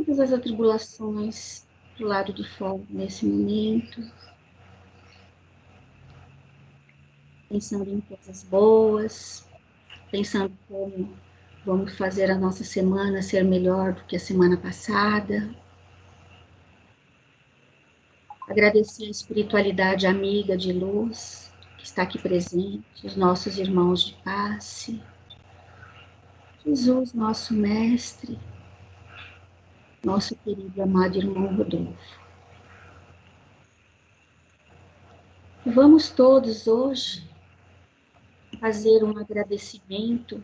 todas as atribulações do lado de fora nesse momento, pensando em coisas boas, pensando como vamos fazer a nossa semana ser melhor do que a semana passada. Agradecer a espiritualidade amiga de luz que está aqui presente, os nossos irmãos de passe, Jesus, nosso mestre, nosso querido e amado irmão Rodolfo. Vamos todos hoje fazer um agradecimento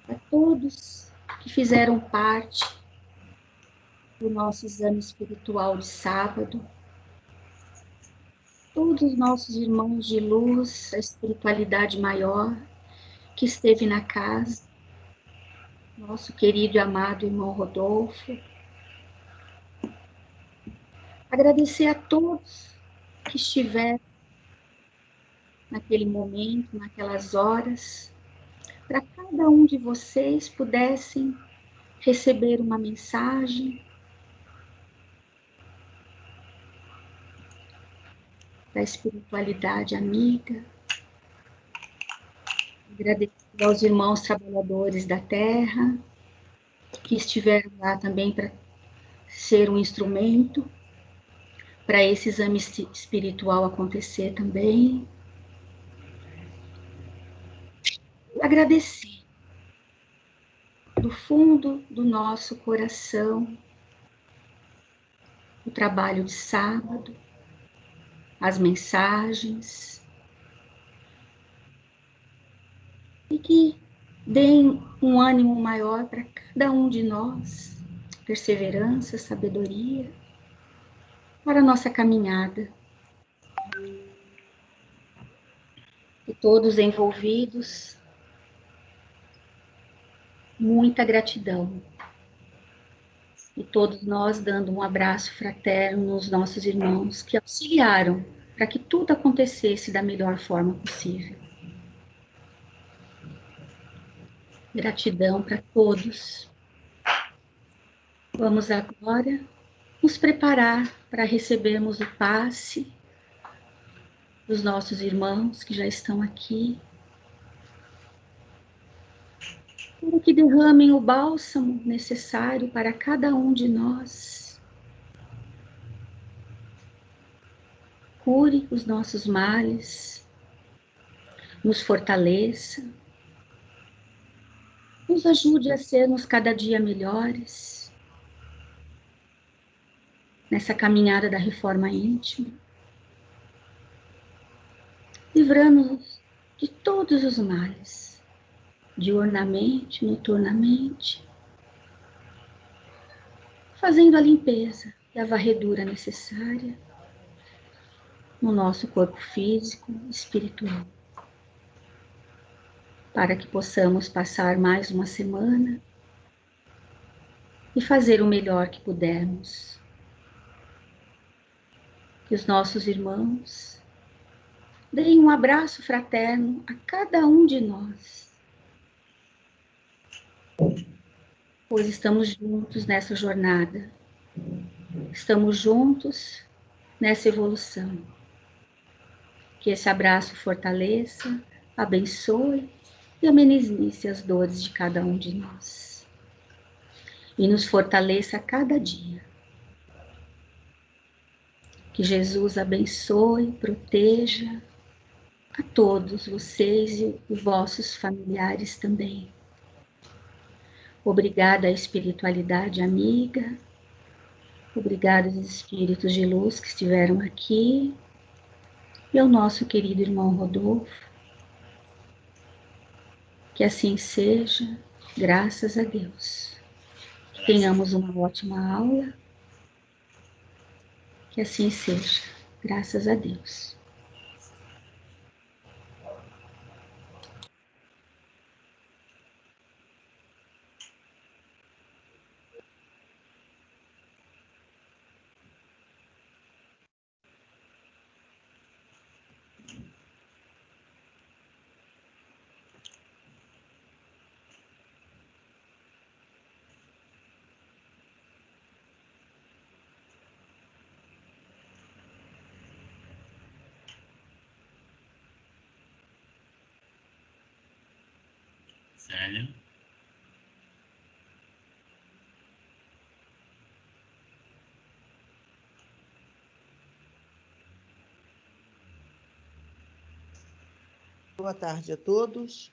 a todos que fizeram parte do nosso exame espiritual de sábado, todos os nossos irmãos de luz, a espiritualidade maior que esteve na casa, nosso querido e amado irmão Rodolfo. Agradecer a todos que estiveram naquele momento, naquelas horas, para cada um de vocês pudessem receber uma mensagem da espiritualidade amiga. Agradecer aos irmãos trabalhadores da terra, que estiveram lá também para ser um instrumento para esse exame espiritual acontecer também. Agradecer do fundo do nosso coração o trabalho de sábado, as mensagens, e que deem um ânimo maior para cada um de nós, perseverança, sabedoria, para a nossa caminhada. E todos envolvidos, muita gratidão. E todos nós dando um abraço fraterno nos nossos irmãos que auxiliaram para que tudo acontecesse da melhor forma possível. Gratidão para todos. Vamos agora nos preparar para recebermos o passe dos nossos irmãos que já estão aqui, para que derramem o bálsamo necessário para cada um de nós. Cure os nossos males, nos fortaleça, nos ajude a sermos cada dia melhores nessa caminhada da reforma íntima, livrando-nos de todos os males, diurnamente, noturnamente, fazendo a limpeza e a varredura necessária no nosso corpo físico e espiritual, para que possamos passar mais uma semana e fazer o melhor que pudermos. Que os nossos irmãos deem um abraço fraterno a cada um de nós, pois estamos juntos nessa jornada, estamos juntos nessa evolução. Que esse abraço fortaleça, abençoe e amenize as dores de cada um de nós. E nos fortaleça a cada dia. Que Jesus abençoe, proteja a todos vocês e os vossos familiares também. Obrigada à espiritualidade amiga, obrigada aos espíritos de luz que estiveram aqui, e ao nosso querido irmão Rodolfo. Que assim seja, graças a Deus. Que tenhamos uma ótima aula. Que assim seja, graças a Deus. Célia. Boa tarde a todos.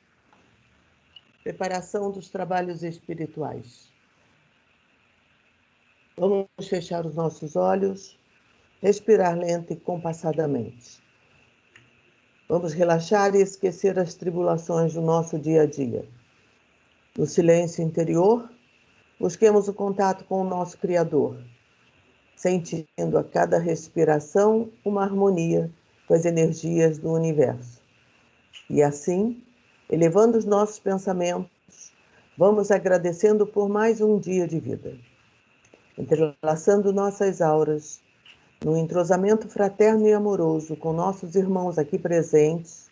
Preparação dos trabalhos espirituais. Vamos fechar os nossos olhos, respirar lenta e compassadamente. Vamos relaxar e esquecer as tribulações do nosso dia a dia. No silêncio interior, busquemos o contato com o nosso Criador, sentindo a cada respiração uma harmonia com as energias do universo. E assim, elevando os nossos pensamentos, vamos agradecendo por mais um dia de vida. Entrelaçando nossas auras, no entrosamento fraterno e amoroso com nossos irmãos aqui presentes,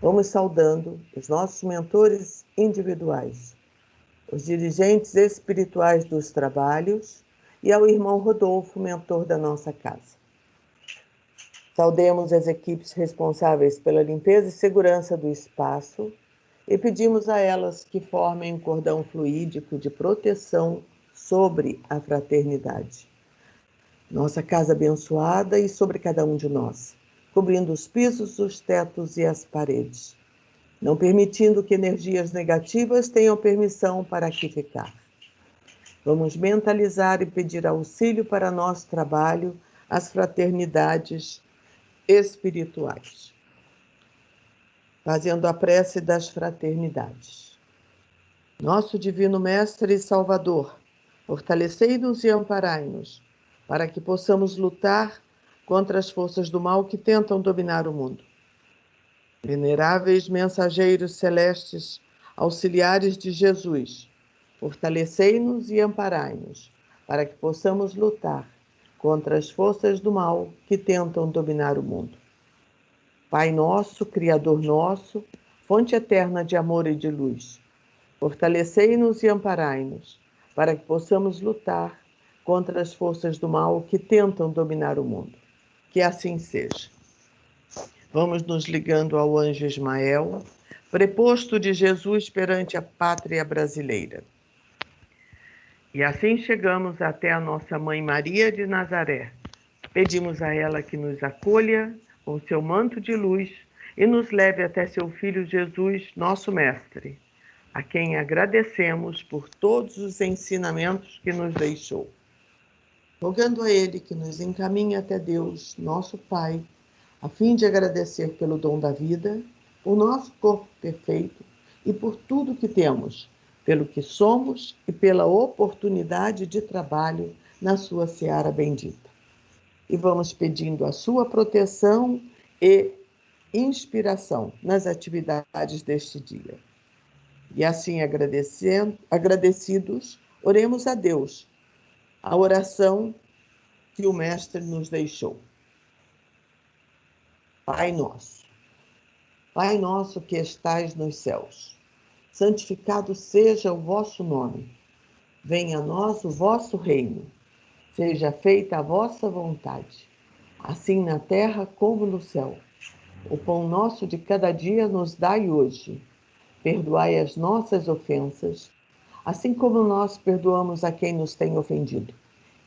vamos saudando os nossos mentores individuais, os dirigentes espirituais dos trabalhos e ao irmão Rodolfo, mentor da nossa casa. Saudemos as equipes responsáveis pela limpeza e segurança do espaço e pedimos a elas que formem um cordão fluídico de proteção sobre a fraternidade. Nossa casa abençoada e sobre cada um de nós, cobrindo os pisos, os tetos e as paredes, não permitindo que energias negativas tenham permissão para aqui ficar. Vamos mentalizar e pedir auxílio para nosso trabalho, as fraternidades espirituais, fazendo a prece das fraternidades. Nosso Divino Mestre e Salvador, fortalecei-nos e amparai-nos, para que possamos lutar contra as forças do mal que tentam dominar o mundo. Veneráveis mensageiros celestes, auxiliares de Jesus, fortalecei-nos e amparai-nos, para que possamos lutar contra as forças do mal que tentam dominar o mundo. Pai nosso, Criador nosso, fonte eterna de amor e de luz, fortalecei-nos e amparai-nos, para que possamos lutar contra as forças do mal que tentam dominar o mundo. Que assim seja. Vamos nos ligando ao anjo Ismael, preposto de Jesus perante a pátria brasileira. E assim chegamos até a nossa Mãe Maria de Nazaré. Pedimos a ela que nos acolha com seu manto de luz e nos leve até seu Filho Jesus, nosso Mestre, a quem agradecemos por todos os ensinamentos que nos deixou. Rogando a Ele que nos encaminhe até Deus, nosso Pai, a fim de agradecer pelo dom da vida, o nosso corpo perfeito e por tudo que temos, pelo que somos e pela oportunidade de trabalho na sua seara bendita. E vamos pedindo a sua proteção e inspiração nas atividades deste dia. E assim, agradecidos, oremos a Deus, a oração que o Mestre nos deixou. Pai nosso que estais nos céus, santificado seja o vosso nome. Venha a nós o vosso reino. Seja feita a vossa vontade, assim na terra como no céu. O pão nosso de cada dia nos dai hoje. Perdoai as nossas ofensas, assim como nós perdoamos a quem nos tem ofendido.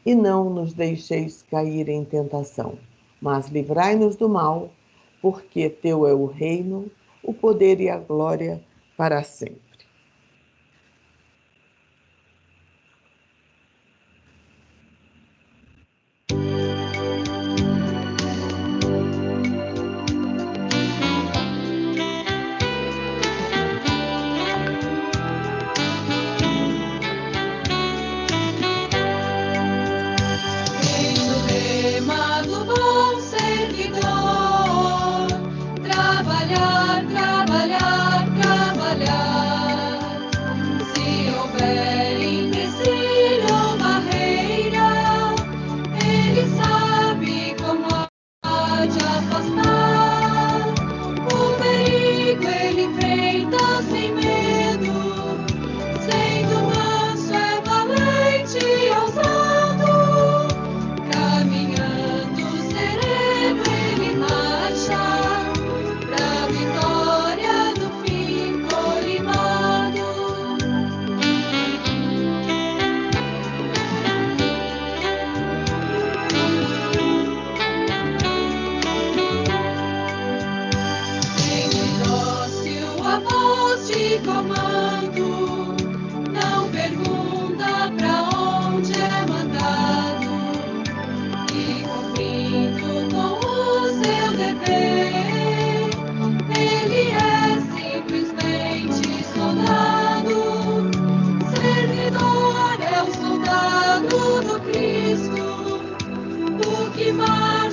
E não nos deixeis cair em tentação, mas livrai-nos do mal, porque teu é o reino, o poder e a glória para sempre. Trabalhar, trabalhar, trabalhar.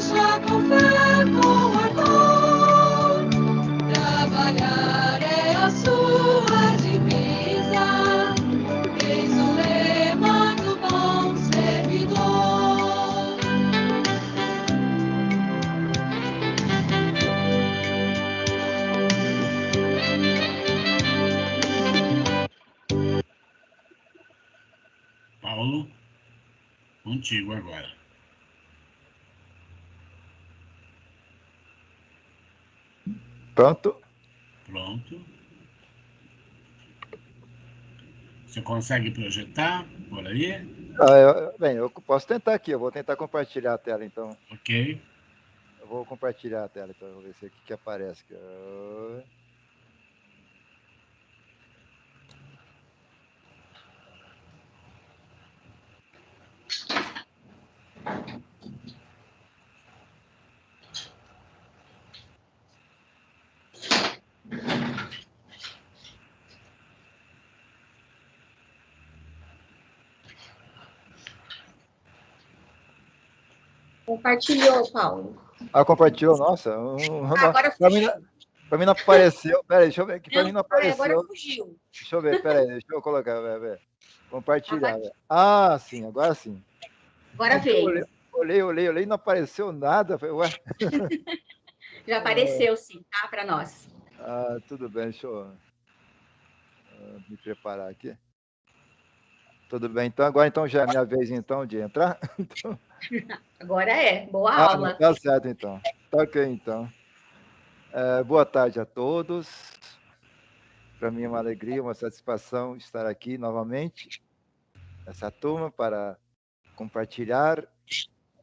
marcha com fé, com ardor. Trabalhar é a sua divisa, eis o lema do bom servidor. Paulo, contigo agora. Pronto? Pronto. Você consegue projetar por aí? Bem, eu posso tentar aqui, eu vou tentar compartilhar a tela, então. Ok. Eu vou compartilhar a tela, então, vou ver se aqui que aparece. Compartilhou, Paulo. Ah, compartilhou, nossa. Agora fugiu. Para mim não apareceu. Peraí, deixa eu ver aqui. Para mim não Agora apareceu. fugiu. Deixa eu ver, peraí, deixa eu colocar. Compartilhar. Ah, sim, agora sim. Agora veio. Olhei, não apareceu nada. Falei, ué. Já apareceu, sim, tá? Para nós. Ah, tudo bem, deixa eu me preparar aqui. Tudo bem, então agora então já é minha vez então de entrar. Então... Agora é, boa aula. Tá certo então. Tá ok então. Boa tarde a todos. Para mim é uma alegria, uma satisfação estar aqui novamente nessa turma para compartilhar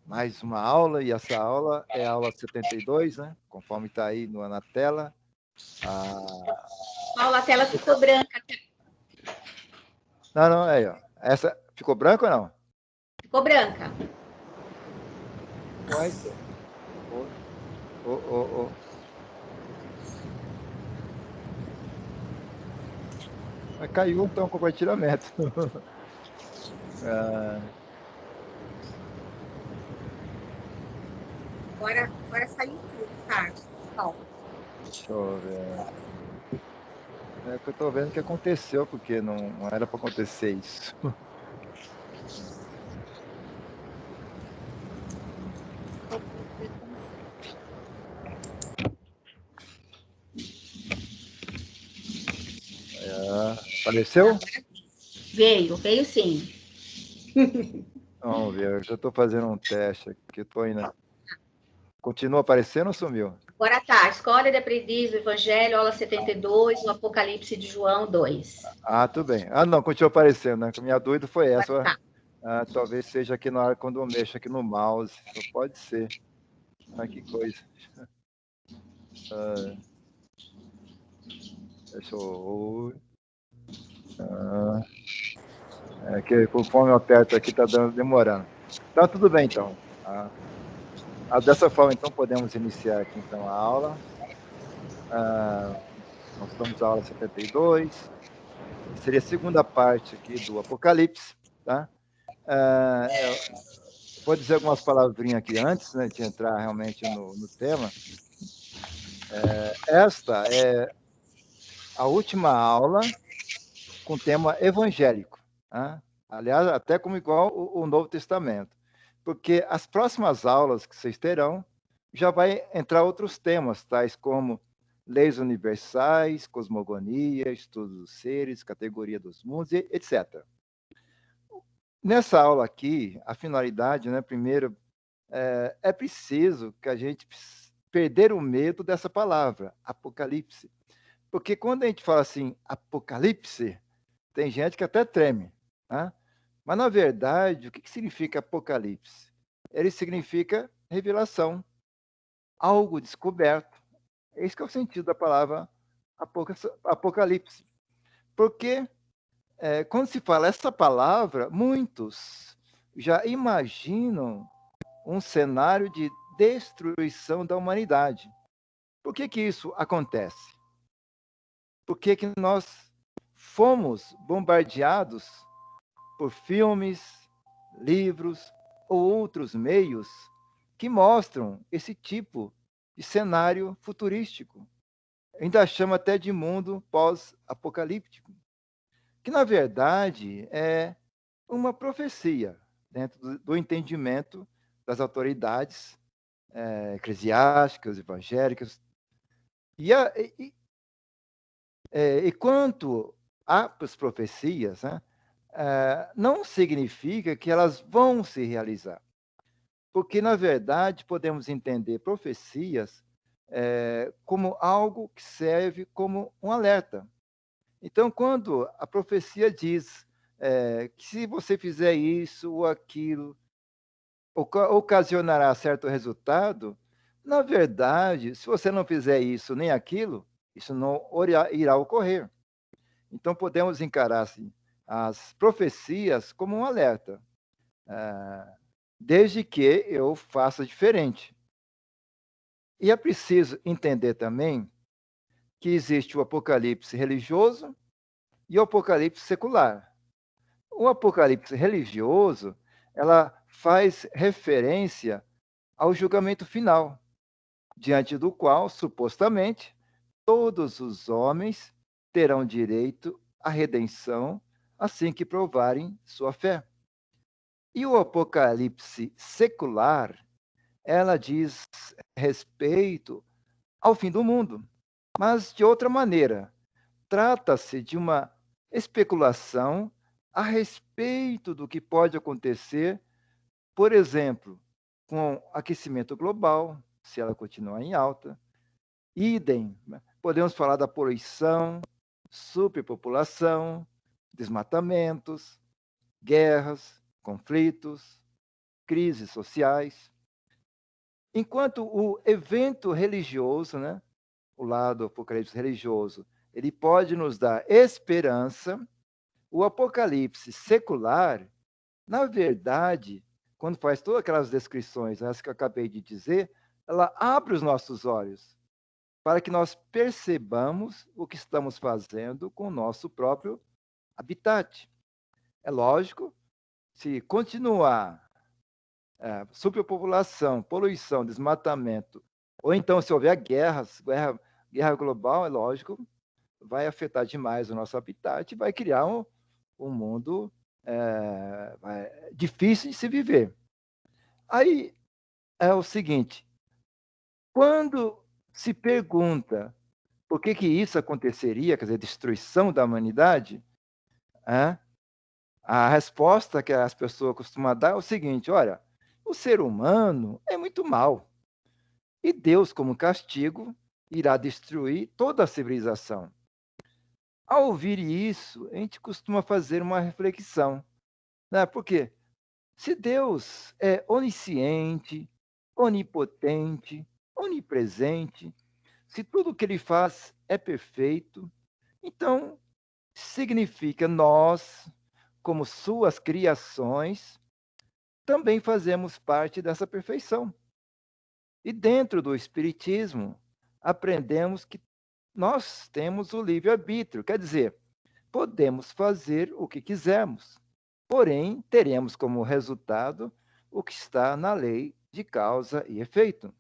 mais uma aula, e essa aula é a aula 72, né? Conforme está aí na tela. Paulo, a tela ficou branca. Não, aí, ó. Essa ficou branca ou não? Ficou branca. Uai. Mas caiu então o compartilhamento. Agora saiu tudo, tá? Paulo. Deixa eu ver. É que eu tô vendo que aconteceu, porque não era para acontecer isso. Apareceu? Veio sim. Vamos ver, eu já estou fazendo um teste aqui, estou indo. Continua aparecendo ou sumiu? Agora tá, Escola de Aprendiz do Evangelho, aula 72, o Apocalipse de João 2. Ah, tudo bem. Ah, não, continua aparecendo, né? A minha dúvida foi essa. Tá. Talvez seja aqui na hora quando eu mexo aqui no mouse. Só pode ser. Ah, que coisa. Deixa eu... que conforme eu aperto aqui, está demorando. Tá tudo bem, então. Dessa forma, então, podemos iniciar aqui, então, a aula. Nós estamos na aula 72. Seria a segunda parte aqui do Apocalipse, tá? Vou dizer algumas palavrinhas aqui antes, né, de entrar realmente no tema. Esta é a última aula com tema evangélico, tá? Aliás, até como igual o Novo Testamento, porque as próximas aulas que vocês terão já vai entrar outros temas, tais como leis universais, cosmogonia, estudo dos seres, categoria dos mundos, etc. Nessa aula aqui, a finalidade, né, primeiro, é preciso que a gente perder o medo dessa palavra, Apocalipse. Porque quando a gente fala assim, Apocalipse, tem gente que até treme, né? Mas, na verdade, o que significa Apocalipse? Ele significa revelação, algo descoberto. Esse que é o sentido da palavra Apocalipse. Porque, quando se fala essa palavra, muitos já imaginam um cenário de destruição da humanidade. Por que isso acontece? Por que nós fomos bombardeados por filmes, livros ou outros meios que mostram esse tipo de cenário futurístico. Ainda chama até de mundo pós-apocalíptico, que na verdade é uma profecia dentro do entendimento das autoridades eclesiásticas, evangélicas. E quanto às profecias, né, não significa que elas vão se realizar. Porque, na verdade, podemos entender profecias como algo que serve como um alerta. Então, quando a profecia diz que se você fizer isso ou aquilo, ocasionará certo resultado, na verdade, se você não fizer isso nem aquilo, isso não irá ocorrer. Então, podemos encarar assim, as profecias como um alerta, desde que eu faça diferente. E é preciso entender também que existe o apocalipse religioso e o apocalipse secular. O apocalipse religioso, ela faz referência ao julgamento final, diante do qual, supostamente, todos os homens terão direito à redenção assim que provarem sua fé. E o apocalipse secular, ela diz respeito ao fim do mundo, mas de outra maneira. Trata-se de uma especulação a respeito do que pode acontecer, por exemplo, com o aquecimento global, se ela continuar em alta. Idem, né? Podemos falar da poluição, superpopulação, desmatamentos, guerras, conflitos, crises sociais. Enquanto o evento religioso, né, o lado apocalipse religioso, ele pode nos dar esperança, o apocalipse secular, na verdade, quando faz todas aquelas descrições, as que eu acabei de dizer, ela abre os nossos olhos para que nós percebamos o que estamos fazendo com o nosso próprio habitat. É lógico, se continuar superpopulação, poluição, desmatamento, ou então se houver guerra global, é lógico, vai afetar demais o nosso habitat e vai criar um mundo difícil de se viver. Aí é o seguinte, quando se pergunta por que isso aconteceria, quer dizer, destruição da humanidade, a resposta que as pessoas costumam dar é o seguinte, olha, o ser humano é muito mau. E Deus, como castigo, irá destruir toda a civilização. Ao ouvir isso, a gente costuma fazer uma reflexão, né? Porque se Deus é onisciente, onipotente, onipresente, se tudo o que ele faz é perfeito, então significa nós, como suas criações, também fazemos parte dessa perfeição. E dentro do Espiritismo, aprendemos que nós temos o livre-arbítrio, quer dizer, podemos fazer o que quisermos, porém, teremos como resultado o que está na lei de causa e efeito.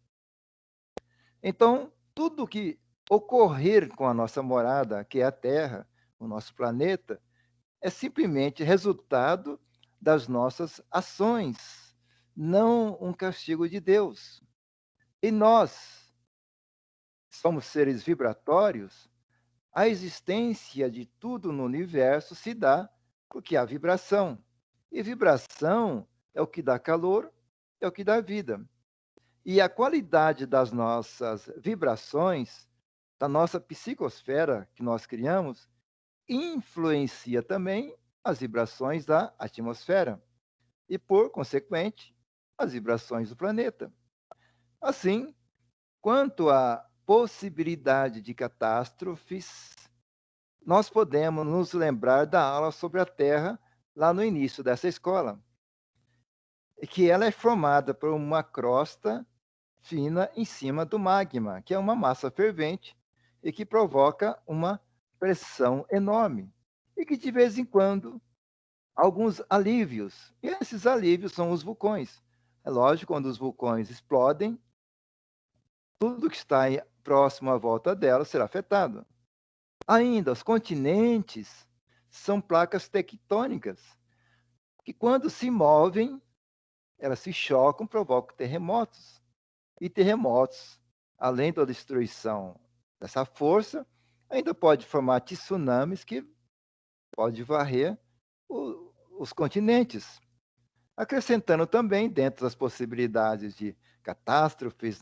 Então, tudo o que ocorrer com a nossa morada, que é a Terra, o nosso planeta, é simplesmente resultado das nossas ações, não um castigo de Deus. E nós somos seres vibratórios, a existência de tudo no universo se dá porque há vibração. E vibração é o que dá calor, é o que dá vida. E a qualidade das nossas vibrações, da nossa psicosfera que nós criamos, influencia também as vibrações da atmosfera e, por consequente, as vibrações do planeta. Assim, quanto à possibilidade de catástrofes, nós podemos nos lembrar da aula sobre a Terra lá no início dessa escola, que ela é formada por uma crosta fina em cima do magma, que é uma massa fervente e que provoca uma pressão enorme e que de vez em quando alguns alívios, e esses alívios são os vulcões, É lógico, quando os vulcões explodem, tudo que está próximo à volta dela será afetado. Ainda, os continentes são placas tectônicas, que quando se movem, elas se chocam, provocam terremotos. E terremotos, além da destruição dessa força, ainda pode formar tsunamis que pode varrer os continentes. Acrescentando também, dentro das possibilidades de catástrofes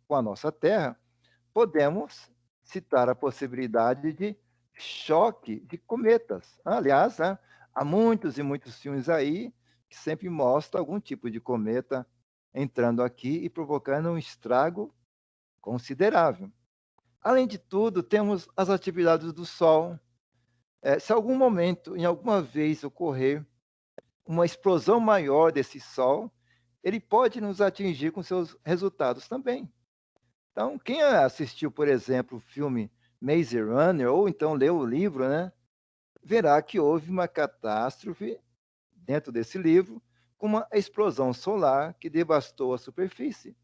com a nossa Terra, podemos citar a possibilidade de choque de cometas. Aliás, né, há muitos e muitos filmes aí que sempre mostram algum tipo de cometa entrando aqui e provocando um estrago considerável. Além de tudo, temos as atividades do Sol. Se algum momento, em alguma vez ocorrer uma explosão maior desse Sol, ele pode nos atingir com seus resultados também. Então, quem assistiu, por exemplo, o filme Maze Runner, ou então leu o livro, né, verá que houve uma catástrofe dentro desse livro, com uma explosão solar que devastou a superfície.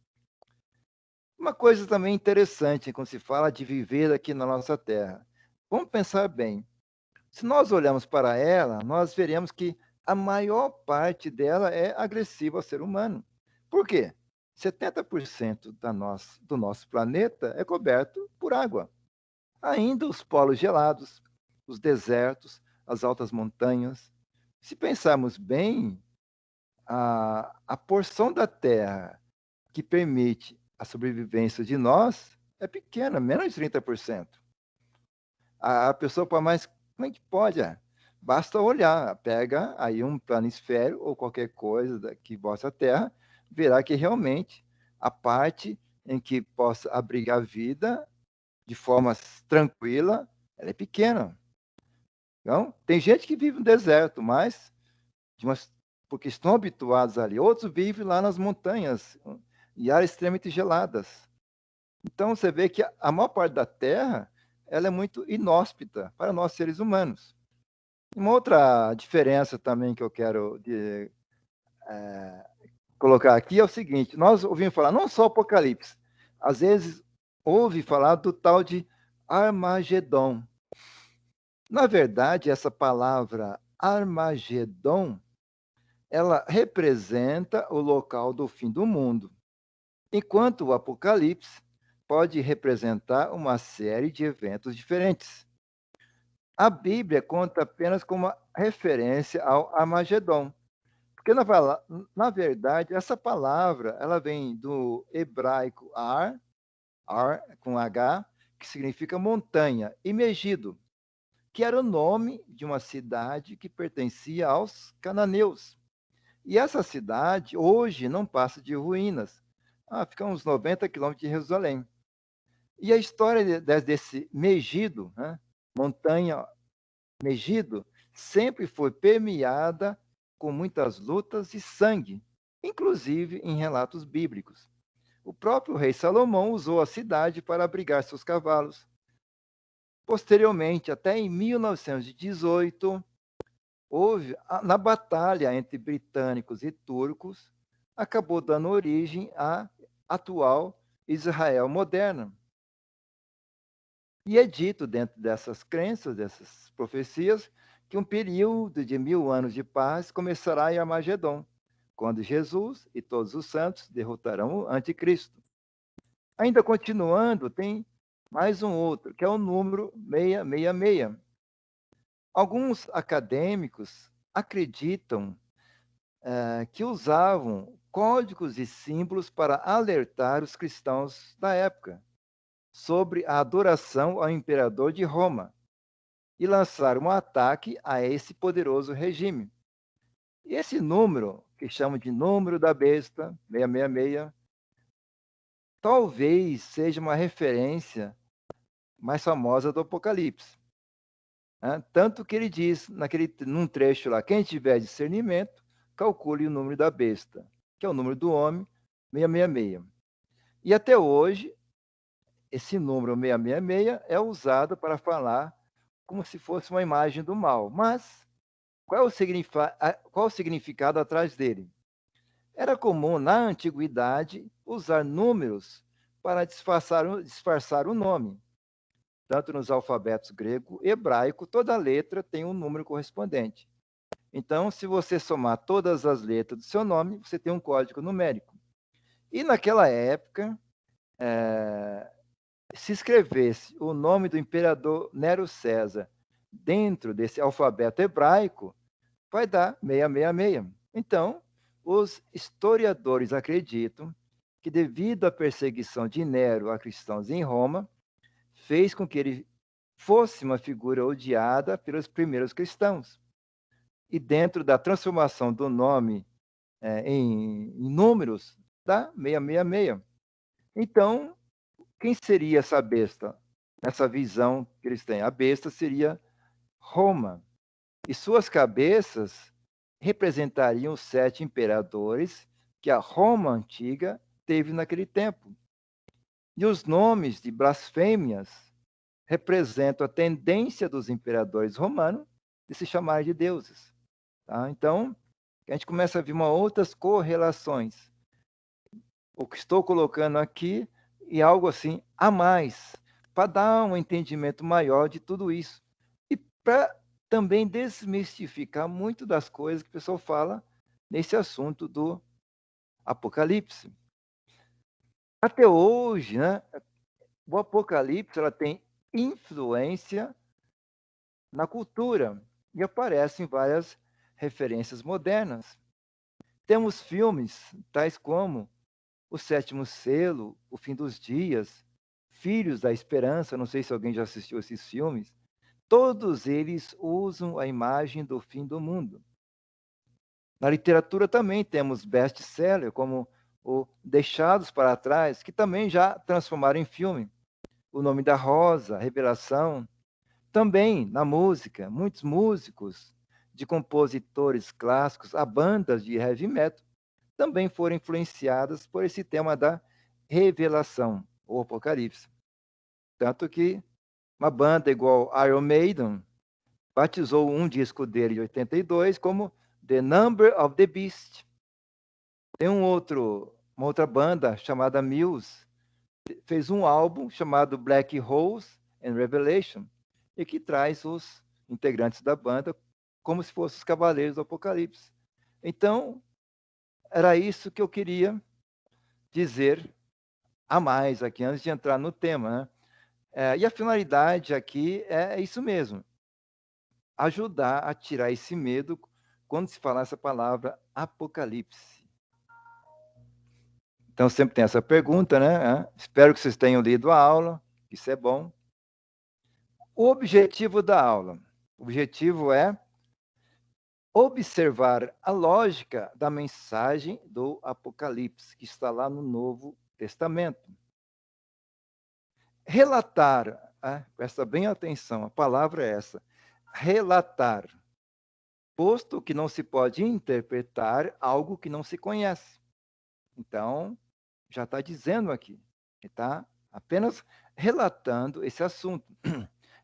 Uma coisa também interessante quando se fala de viver aqui na nossa Terra. Vamos pensar bem. Se nós olharmos para ela, nós veremos que a maior parte dela é agressiva ao ser humano. Por quê? 70% do nosso planeta é coberto por água. Ainda os polos gelados, os desertos, as altas montanhas. Se pensarmos bem, a porção da Terra que permite a sobrevivência de nós é pequena, menos de 30%. A pessoa para mais, como é que pode? Basta olhar, pega aí um planisfério ou qualquer coisa que vossa Terra, verá que realmente a parte em que possa abrigar a vida de forma tranquila, ela é pequena. Então, tem gente que vive no deserto, mas porque estão habituados ali. Outros vivem lá nas montanhas, em áreas extremamente geladas. Então, você vê que a maior parte da Terra ela é muito inóspita para nós seres humanos. Uma outra diferença também que eu quero colocar aqui é o seguinte: nós ouvimos falar não só Apocalipse, às vezes ouve falar do tal de Armagedon. Na verdade, essa palavra Armagedon, ela representa o local do fim do mundo, enquanto o Apocalipse pode representar uma série de eventos diferentes. A Bíblia conta apenas como uma referência ao Armagedon, porque na verdade essa palavra ela vem do hebraico ar com H, que significa montanha, e Megido, que era o nome de uma cidade que pertencia aos cananeus. E essa cidade hoje não passa de ruínas. Fica uns 90 quilômetros de Jerusalém. E a história desse Megido, né, montanha Megido, sempre foi permeada com muitas lutas e sangue, inclusive em relatos bíblicos. O próprio rei Salomão usou a cidade para abrigar seus cavalos. Posteriormente, até em 1918, na batalha entre britânicos e turcos, acabou dando origem à atual Israel moderna. E é dito dentro dessas crenças, dessas profecias, que um período de 1000 anos de paz começará em Armagedon, quando Jesus e todos os santos derrotarão o anticristo. Ainda continuando, tem mais um outro, que é o número 666. Alguns acadêmicos acreditam que usavam códigos e símbolos para alertar os cristãos da época sobre a adoração ao imperador de Roma e lançar um ataque a esse poderoso regime. E esse número, que chamam de número da besta, 666, talvez seja uma referência mais famosa do Apocalipse. Tanto que ele diz, num trecho lá, quem tiver discernimento, calcule o número da besta, que é o número do homem, 666. E até hoje, esse número 666 é usado para falar como se fosse uma imagem do mal. Mas qual é o significado atrás dele? Era comum, na antiguidade, usar números para disfarçar o nome. Tanto nos alfabetos grego e hebraico, toda letra tem um número correspondente. Então, se você somar todas as letras do seu nome, você tem um código numérico. E naquela época, se escrevesse o nome do imperador Nero César dentro desse alfabeto hebraico, vai dar 666. Então, os historiadores acreditam que, devido à perseguição de Nero a cristãos em Roma, fez com que ele fosse uma figura odiada pelos primeiros cristãos. E dentro da transformação do nome em números, dá 666. Então, quem seria essa besta? Nessa visão que eles têm, a besta seria Roma. E suas cabeças representariam os 7 imperadores que a Roma antiga teve naquele tempo. E os nomes de blasfêmias representam a tendência dos imperadores romanos de se chamarem de deuses. Tá? Então, a gente começa a ver outras correlações. O que estou colocando aqui é algo assim a mais, para dar um entendimento maior de tudo isso. E para também desmistificar muito das coisas que o pessoal fala nesse assunto do Apocalipse. Até hoje, né, o Apocalipse ela tem influência na cultura e aparecem várias referências modernas. Temos filmes tais como O Sétimo Selo, O Fim dos Dias, Filhos da Esperança, não sei se alguém já assistiu esses filmes. Todos eles usam a imagem do fim do mundo. Na literatura também temos best-sellers como o Deixados para Trás, que também já transformaram em filme. O Nome da Rosa, Revelação. Também na música, muitos músicos, de compositores clássicos a bandas de heavy metal, também foram influenciadas por esse tema da revelação, ou Apocalipse. Tanto que uma banda igual Iron Maiden batizou um disco dele de 82 como The Number of the Beast. Tem uma outra banda chamada Muse, fez um álbum chamado Black Holes and Revelation, e que traz os integrantes da banda como se fossem os Cavaleiros do Apocalipse. Então, era isso que eu queria dizer a mais aqui, antes de entrar no tema. Né? E a finalidade aqui é isso mesmo, ajudar a tirar esse medo quando se falar essa palavra Apocalipse. Então, sempre tem essa pergunta, né? Espero que vocês tenham lido a aula, isso é bom. O objetivo da aula. O objetivo é observar a lógica da mensagem do Apocalipse, que está lá no Novo Testamento. Relatar, presta bem atenção, a palavra é essa, relatar, posto que não se pode interpretar algo que não se conhece. Então, já está dizendo aqui, está apenas relatando esse assunto.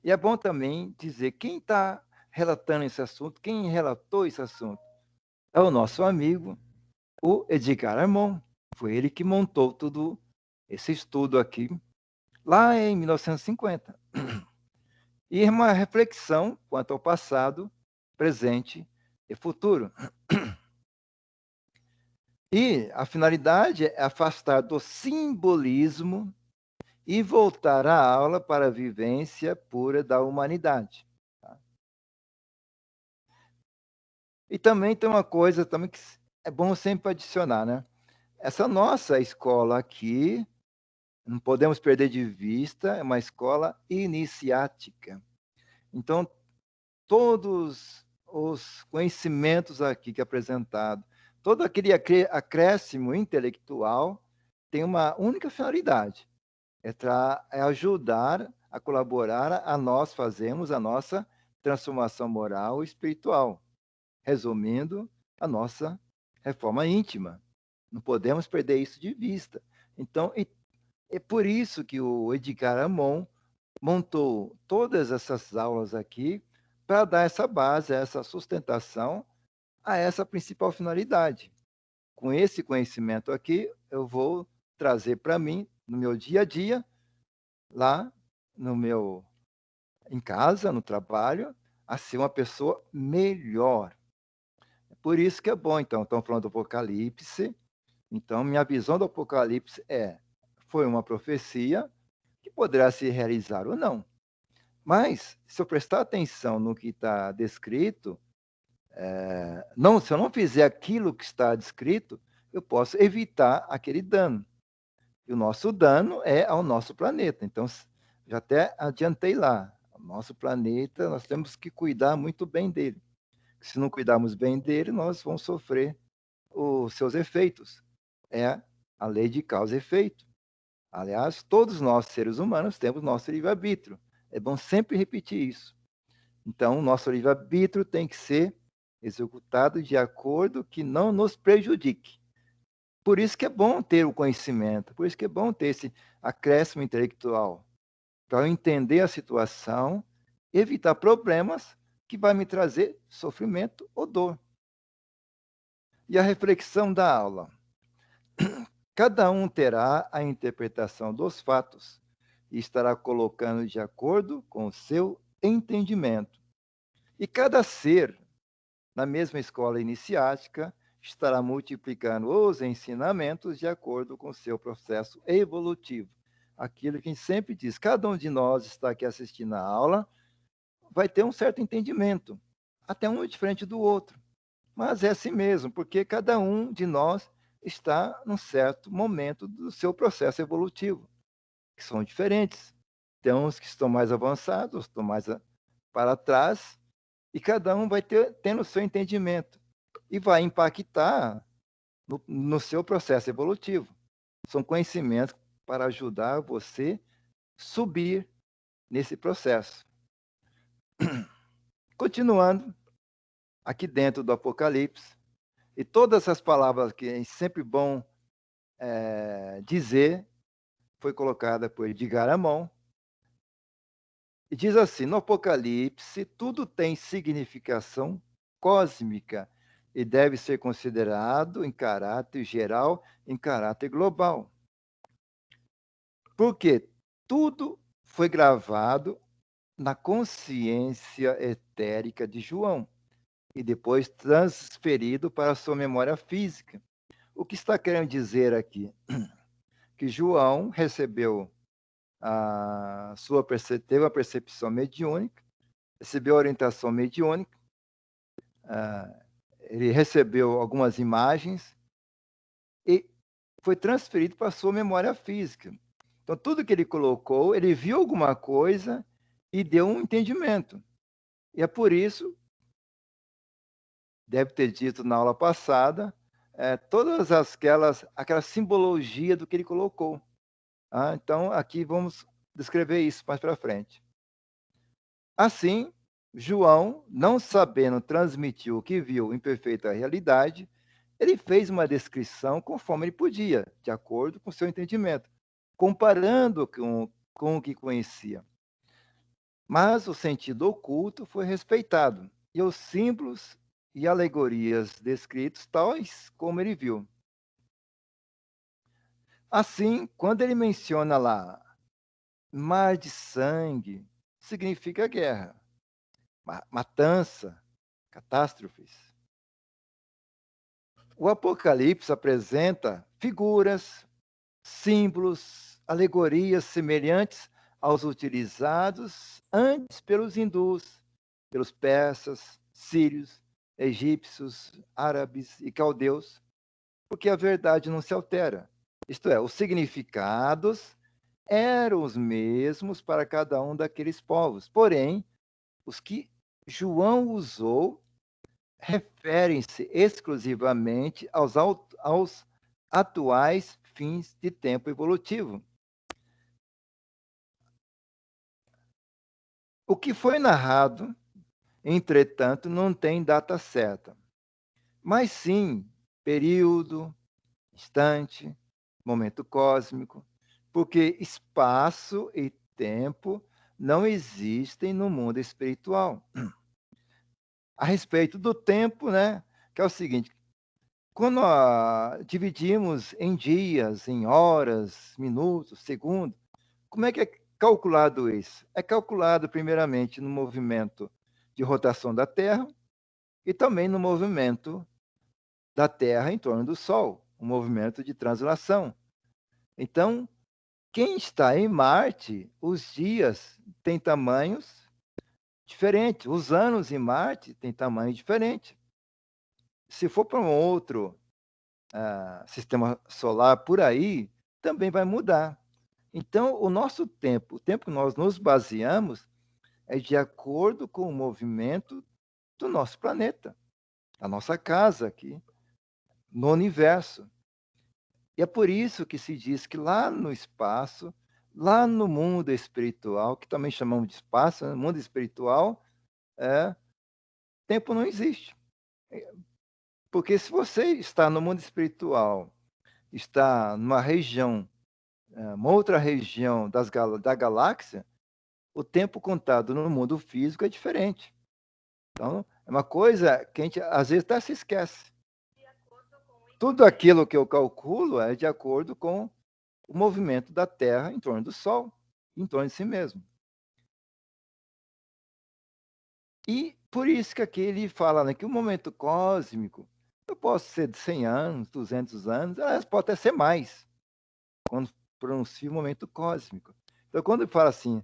E é bom também dizer quem está relatando esse assunto, quem relatou esse assunto. É o nosso amigo, o Edgar Armond. Foi ele que montou todo esse estudo aqui, lá em 1950. E uma reflexão quanto ao passado, presente e futuro. E a finalidade é afastar do simbolismo e voltar a aula para a vivência pura da humanidade. Tá? E também tem uma coisa também que é bom sempre adicionar, né? Essa nossa escola aqui, não podemos perder de vista, é uma escola iniciática. Então, todos os conhecimentos aqui que é apresentado, todo aquele acréscimo intelectual tem uma única finalidade, é ajudar a colaborar a nós fazermos a nossa transformação moral e espiritual, resumindo, a nossa reforma íntima. Não podemos perder isso de vista. Então, é por isso que o Edgar Armond montou todas essas aulas aqui para dar essa base, essa sustentação a essa principal finalidade. com esse conhecimento aqui, eu vou trazer para mim, no meu dia a dia, lá em casa, no trabalho, a ser uma pessoa melhor. Por isso que é bom, então, estão falando do Apocalipse. Então, minha visão do Apocalipse foi uma profecia que poderá se realizar ou não. Mas, se eu prestar atenção no que está descrito, se eu não fizer aquilo que está descrito, eu posso evitar aquele dano. E o nosso dano é ao nosso planeta. Então, já até adiantei lá. O nosso planeta, nós temos que cuidar muito bem dele. Se não cuidarmos bem dele, nós vamos sofrer os seus efeitos. É a lei de causa e efeito. Aliás, todos nós, seres humanos, temos nosso livre-arbítrio. É bom sempre repetir isso. Então, o nosso livre-arbítrio tem que ser executado de acordo que não nos prejudique. Por isso que é bom ter o conhecimento, por isso que é bom ter esse acréscimo intelectual, para eu entender a situação, evitar problemas que vai me trazer sofrimento ou dor. E a reflexão da aula. Cada um terá a interpretação dos fatos e estará colocando de acordo com o seu entendimento. E cada ser, na mesma escola iniciática, estará multiplicando os ensinamentos de acordo com o seu processo evolutivo. Aquilo que a gente sempre diz, cada um de nós está aqui assistindo a aula, vai ter um certo entendimento, até um diferente do outro. Mas é assim mesmo, porque cada um de nós está num certo momento do seu processo evolutivo, que são diferentes. Tem uns que estão mais avançados, outros estão mais para trás, e cada um vai tendo o seu entendimento e vai impactar no seu processo evolutivo. São conhecimentos para ajudar você subir nesse processo. Continuando, aqui dentro do Apocalipse, e todas as palavras que é sempre bom dizer, foi colocada por Edgar Amon, e diz assim, no Apocalipse, tudo tem significação cósmica e deve ser considerado em caráter geral, em caráter global. Porque tudo foi gravado na consciência etérica de João e depois transferido para a sua memória física. O que está querendo dizer aqui? Que João recebeu teve a percepção mediúnica, recebeu a orientação mediúnica, ele recebeu algumas imagens e foi transferido para a sua memória física. Então, tudo que ele colocou, ele viu alguma coisa e deu um entendimento. E é por isso, deve ter dito na aula passada, todas aquela simbologia do que ele colocou. Então, aqui vamos descrever isso mais para frente. Assim, João, não sabendo transmitir o que viu em perfeita realidade, ele fez uma descrição conforme ele podia, de acordo com o seu entendimento, comparando com o que conhecia. Mas o sentido oculto foi respeitado, e os símbolos e alegorias descritos tais como ele viu. Assim, quando ele menciona lá mar de sangue, significa guerra, matança, catástrofes. O Apocalipse apresenta figuras, símbolos, alegorias semelhantes aos utilizados antes pelos hindus, pelos persas, sírios, egípcios, árabes e caldeus, porque a verdade não se altera. Isto é, os significados eram os mesmos para cada um daqueles povos, porém, os que João usou referem-se exclusivamente aos atuais fins de tempo evolutivo. O que foi narrado, entretanto, não tem data certa, mas sim período, instante, momento cósmico, porque espaço e tempo não existem no mundo espiritual. A respeito do tempo, né, que é o seguinte, Quando dividimos em dias, em horas, minutos, segundos, como é que é calculado isso? É calculado primeiramente no movimento de rotação da Terra e também no movimento da Terra em torno do Sol, o movimento de translação. Então, quem está em Marte, os dias têm tamanhos diferentes, os anos em Marte têm tamanho diferente. Se for para um outro sistema solar por aí, também vai mudar. Então, o nosso tempo, o tempo que nós nos baseamos, é de acordo com o movimento do nosso planeta, da nossa casa aqui, no universo. E é por isso que se diz que lá no espaço, lá no mundo espiritual, que também chamamos de espaço, né? Mundo espiritual, tempo não existe. Porque se você está no mundo espiritual, está numa região, uma outra região da galáxia, o tempo contado no mundo físico é diferente. Então, é uma coisa que a gente às vezes até se esquece. Tudo aquilo que eu calculo é de acordo com o movimento da Terra em torno do Sol, em torno de si mesmo. E por isso que aqui ele fala, né, que o momento cósmico, eu posso ser de 100 anos, 200 anos, aliás, pode até ser mais, quando pronuncia o momento cósmico. Então, quando ele fala assim,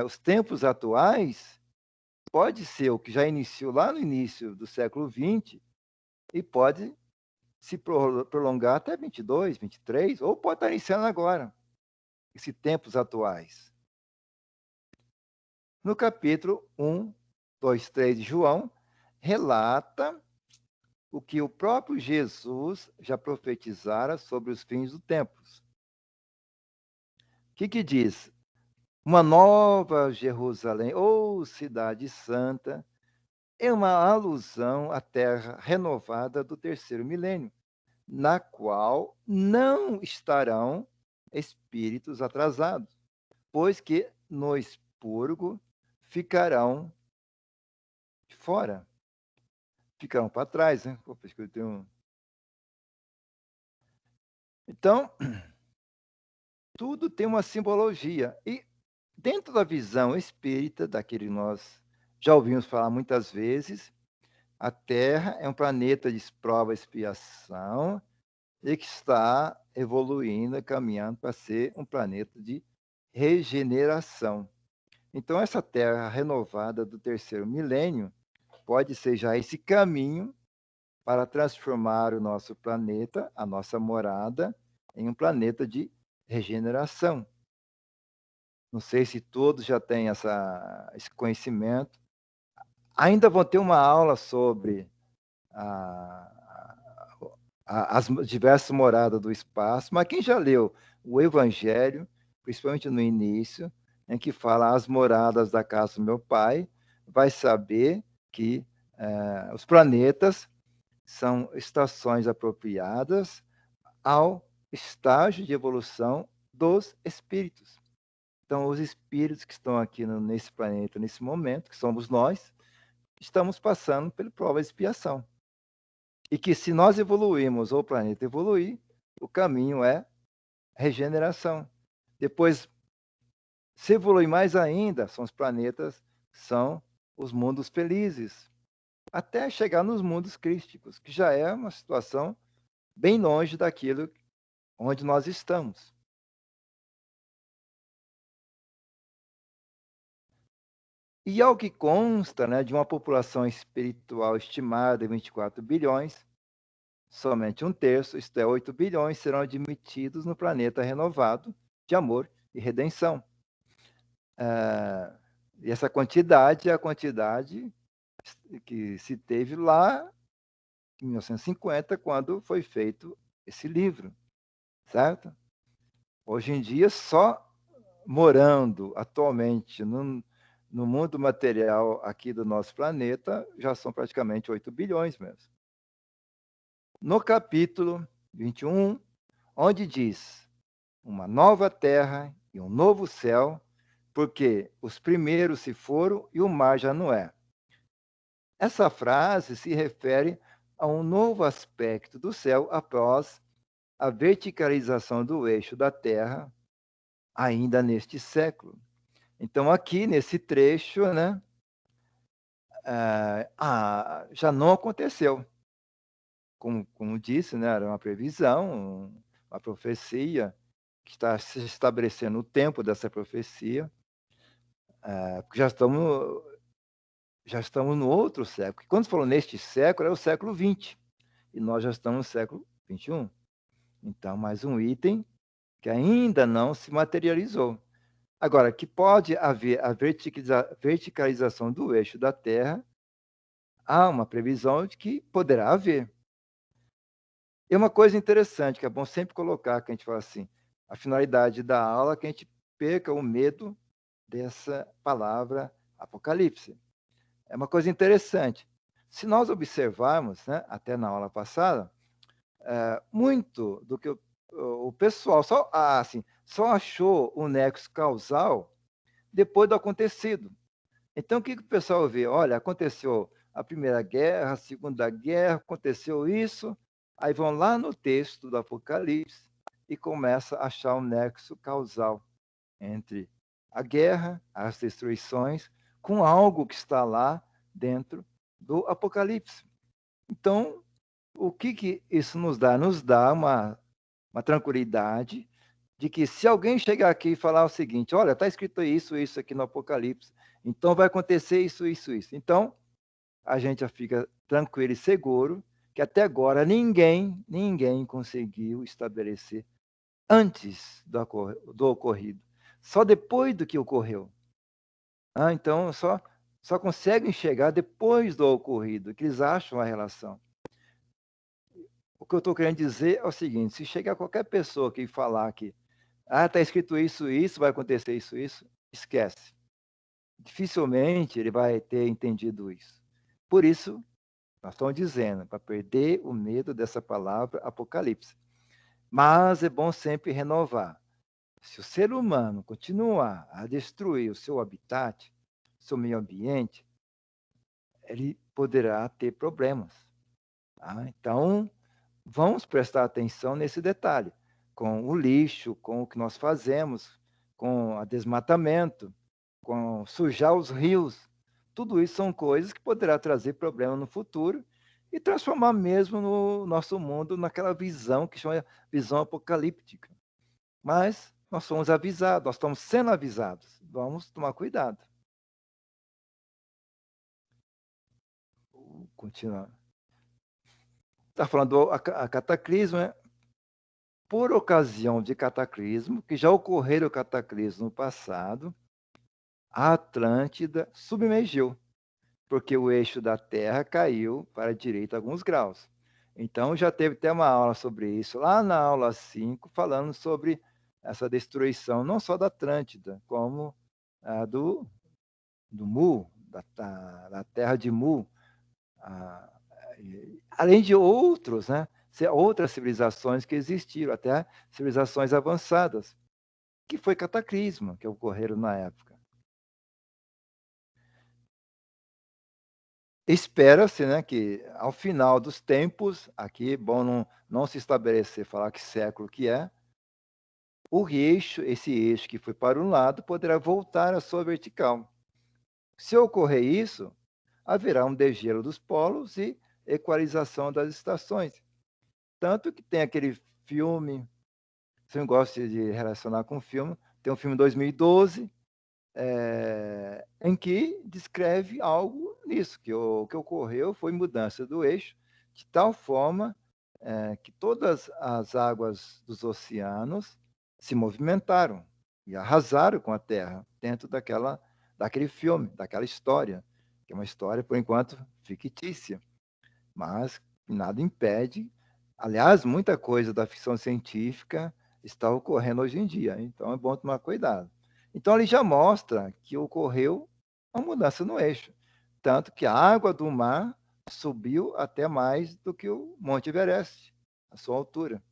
os tempos atuais, pode ser o que já iniciou lá no início do século XX e pode se prolongar até 22, 23, ou pode estar iniciando agora, esses tempos atuais. No capítulo 1, 2, 3 de João, relata o que o próprio Jesus já profetizara sobre os fins dos tempos. O que diz? Uma nova Jerusalém, ou cidade santa, é uma alusão à terra renovada do terceiro milênio, na qual não estarão espíritos atrasados, pois que no expurgo ficarão de fora, ficarão para trás, né? Opa, acho que eu tenho... Então, tudo tem uma simbologia. E dentro da visão espírita, daquele que nós já ouvimos falar muitas vezes, a Terra é um planeta de prova e expiação e que está evoluindo, caminhando para ser um planeta de regeneração. Então, essa Terra renovada do terceiro milênio pode ser já esse caminho para transformar o nosso planeta, a nossa morada, em um planeta de regeneração. Não sei se todos já têm esse conhecimento. Ainda vou ter uma aula sobre as diversas moradas do espaço, mas quem já leu o Evangelho, principalmente no início, em que fala as moradas da casa do meu pai, vai saber que os planetas são estações apropriadas ao estágio de evolução dos espíritos. Então, os espíritos que estão aqui nesse planeta, nesse momento, que somos nós, estamos passando pela prova de expiação. E que se nós evoluirmos ou o planeta evoluir, o caminho é regeneração. Depois, se evoluir mais ainda, são os planetas, são os mundos felizes, até chegar nos mundos crísticos, que já é uma situação bem longe daquilo onde nós estamos. E ao que consta, né, de uma população espiritual estimada em 24 bilhões, somente um terço, isto é, 8 bilhões, serão admitidos no planeta renovado de amor e redenção. E essa quantidade é a quantidade que se teve lá em 1950, quando foi feito esse livro, certo? Hoje em dia, só morando atualmente no mundo material aqui do nosso planeta, já são praticamente 8 bilhões mesmo. No capítulo 21, onde diz: uma nova terra e um novo céu, porque os primeiros se foram e o mar já não é. Essa frase se refere a um novo aspecto do céu após a verticalização do eixo da Terra, ainda neste século. Então, aqui nesse trecho, né, já não aconteceu. Como disse, né, era uma previsão, uma profecia, que está se estabelecendo o tempo dessa profecia, porque já estamos no outro século. Quando falou neste século, é o século XX, e nós já estamos no século XXI. Então, mais um item que ainda não se materializou. Agora, que pode haver a verticalização do eixo da Terra, há uma previsão de que poderá haver. E uma coisa interessante, que é bom sempre colocar, que a gente fala assim, a finalidade da aula é que a gente perca o medo dessa palavra Apocalipse. É uma coisa interessante. Se nós observarmos, né, até na aula passada, muito do que o pessoal só achou o nexo causal depois do acontecido. Então, o que o pessoal vê? Olha, aconteceu a Primeira Guerra, a Segunda Guerra, aconteceu isso, aí vão lá no texto do Apocalipse e começa a achar um nexo causal entre a guerra, as destruições, com algo que está lá dentro do Apocalipse. Então, o que isso nos dá? Nos dá uma tranquilidade de que se alguém chegar aqui e falar o seguinte, olha, está escrito isso aqui no Apocalipse, então vai acontecer isso. Então, a gente já fica tranquilo e seguro que até agora ninguém conseguiu estabelecer antes do ocorrido. Só depois do que ocorreu. Então, só conseguem enxergar depois do ocorrido, que eles acham a relação. O que eu estou querendo dizer é o seguinte, se chegar qualquer pessoa aqui e falar que está escrito isso, vai acontecer isso, esquece. Dificilmente ele vai ter entendido isso. Por isso, nós estamos dizendo, para perder o medo dessa palavra Apocalipse. Mas é bom sempre renovar. Se o ser humano continuar a destruir o seu habitat, seu meio ambiente, ele poderá ter problemas. Tá? Então, vamos prestar atenção nesse detalhe, com o lixo, com o que nós fazemos, com o desmatamento, com sujar os rios. Tudo isso são coisas que poderá trazer problema no futuro e transformar mesmo no nosso mundo naquela visão que chama visão apocalíptica. Mas nós somos avisados, nós estamos sendo avisados. Vamos tomar cuidado. Vou continuar. Está falando a cataclismo, né? Por ocasião de cataclismo, que já ocorreram cataclismo no passado, a Atlântida submergiu, porque o eixo da Terra caiu para a direita alguns graus. Então, já teve até uma aula sobre isso, lá na aula 5, falando sobre essa destruição, não só da Atlântida, como a do Mu, da terra de Mu, além de outros, né? Outras civilizações que existiram, até civilizações avançadas, que foi cataclisma que ocorreram na época. Espera-se, né, que ao final dos tempos, aqui, bom não se estabelecer, falar que século que é, esse eixo que foi para um lado, poderá voltar à sua vertical. Se ocorrer isso, haverá um degelo dos polos e equalização das estações. Tanto que tem aquele filme, se eu gosto de relacionar com filme, tem um filme 2012, em que descreve algo nisso, que o que ocorreu foi mudança do eixo, de tal forma que todas as águas dos oceanos se movimentaram e arrasaram com a Terra, dentro daquele filme, daquela história, que é uma história, por enquanto, fictícia, mas nada impede. Aliás, muita coisa da ficção científica está ocorrendo hoje em dia, então é bom tomar cuidado. Então, ele já mostra que ocorreu uma mudança no eixo, tanto que a água do mar subiu até mais do que o Monte Everest, a sua altura.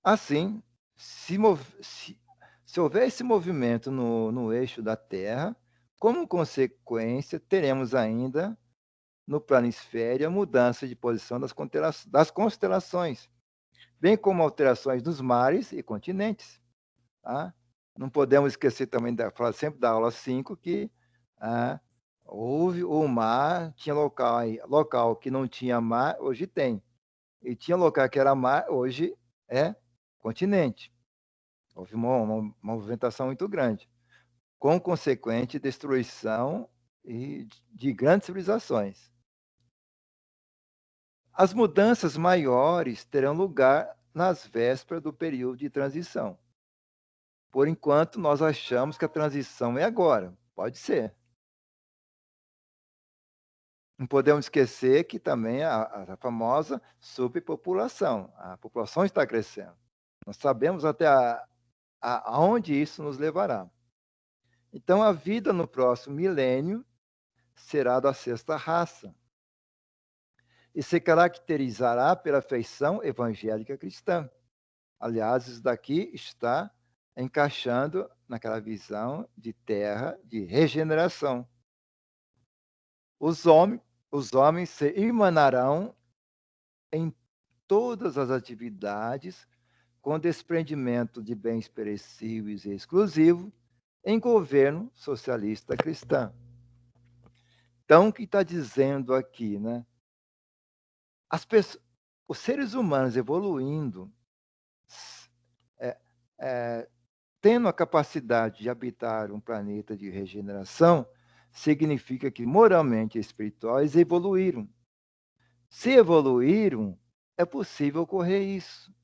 Assim, se houver esse movimento no eixo da Terra, como consequência, teremos ainda no planisfério a mudança de posição das constelações, bem como alterações nos mares e continentes. Tá? Não podemos esquecer também, falar sempre da aula 5, que houve o mar, tinha local que não tinha mar, hoje tem. E tinha local que era mar, hoje é continente. Houve uma movimentação muito grande, com consequente destruição de grandes civilizações. As mudanças maiores terão lugar nas vésperas do período de transição. Por enquanto, nós achamos que a transição é agora. Pode ser. Não podemos esquecer que também a famosa superpopulação. A população está crescendo. Nós sabemos até aonde isso nos levará. Então, a vida no próximo milênio será da sexta raça e se caracterizará pela feição evangélica cristã. Aliás, isso daqui está encaixando naquela visão de terra de regeneração. Os homens se irmanarão em todas as atividades com desprendimento de bens perecíveis e exclusivos em governo socialista cristão. Então, o que está dizendo aqui, né? Os seres humanos evoluindo, tendo a capacidade de habitar um planeta de regeneração, significa que moralmente e espirituais evoluíram. Se evoluíram, é possível ocorrer isso,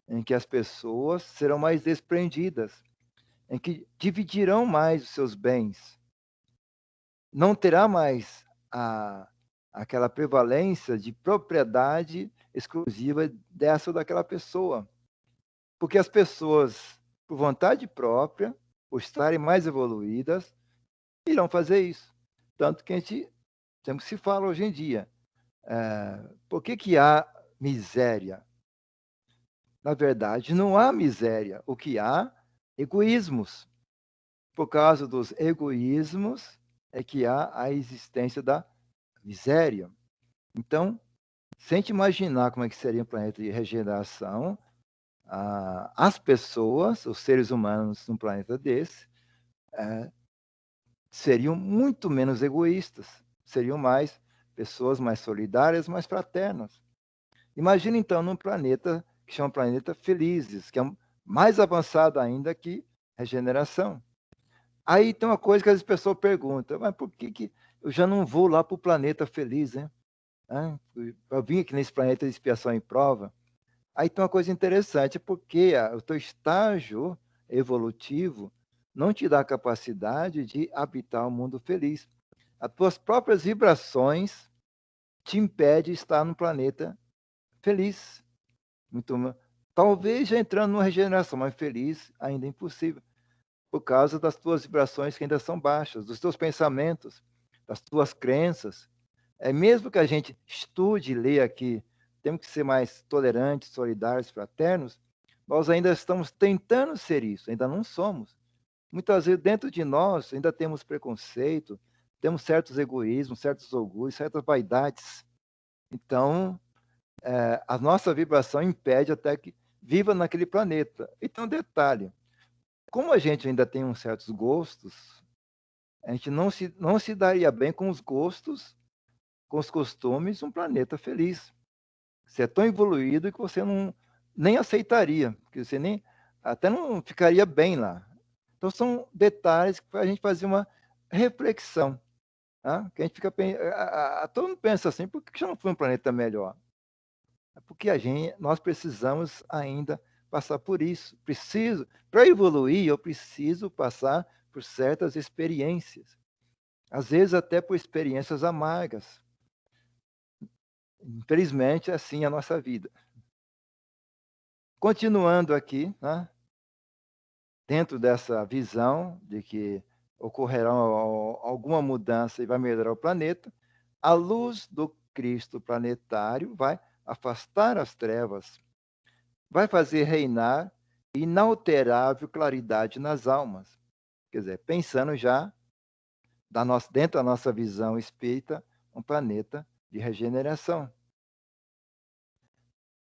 em que as pessoas serão mais desprendidas, em que dividirão mais os seus bens. Não terá mais aquela prevalência de propriedade exclusiva dessa ou daquela pessoa. Porque as pessoas, por vontade própria, por estarem mais evoluídas, irão fazer isso. Tanto que a gente sempre se fala hoje em dia. Por que há miséria? Na verdade, não há miséria. O que há? Egoísmos. Por causa dos egoísmos é que há a existência da miséria. Então, se a gente imaginar como é que seria um planeta de regeneração, as pessoas, os seres humanos num planeta desse, seriam muito menos egoístas, seriam pessoas mais solidárias, mais fraternas. Imagina, então, num planeta que chama planeta Felizes, que é mais avançado ainda que regeneração. Aí tem uma coisa que as pessoas perguntam, mas por que eu já não vou lá para o planeta feliz, né? Eu vim aqui nesse planeta de expiação e prova. Aí tem uma coisa interessante, porque o teu estágio evolutivo não te dá a capacidade de habitar o mundo feliz. As tuas próprias vibrações te impedem de estar no planeta feliz. Talvez já entrando numa regeneração, mas feliz ainda é impossível. Por causa das tuas vibrações que ainda são baixas, dos teus pensamentos, das tuas crenças. Mesmo que a gente estude e leia aqui, temos que ser mais tolerantes, solidários, fraternos, nós ainda estamos tentando ser isso, ainda não somos. Muitas vezes dentro de nós ainda temos preconceito, temos certos egoísmos, certos orgulhos, certas vaidades. Então, a nossa vibração impede até que viva naquele planeta. Então, detalhe, como a gente ainda tem uns certos gostos, a gente não se daria bem com os gostos, com os costumes de um planeta feliz. Você é tão evoluído que você nem aceitaria, porque você até não ficaria bem lá. Então, são detalhes para a gente fazer uma reflexão. Tá? Que a gente fica todo mundo pensa assim, por que já não foi um planeta melhor? É porque nós precisamos ainda passar por isso. Para evoluir, eu preciso passar por certas experiências. Às vezes até por experiências amargas. Infelizmente, é assim a nossa vida. Continuando aqui, né? Dentro dessa visão de que ocorrerá alguma mudança e vai melhorar o planeta, a luz do Cristo planetário vai afastar as trevas, vai fazer reinar inalterável claridade nas almas. Quer dizer, pensando já dentro da nossa visão espírita, um planeta de regeneração.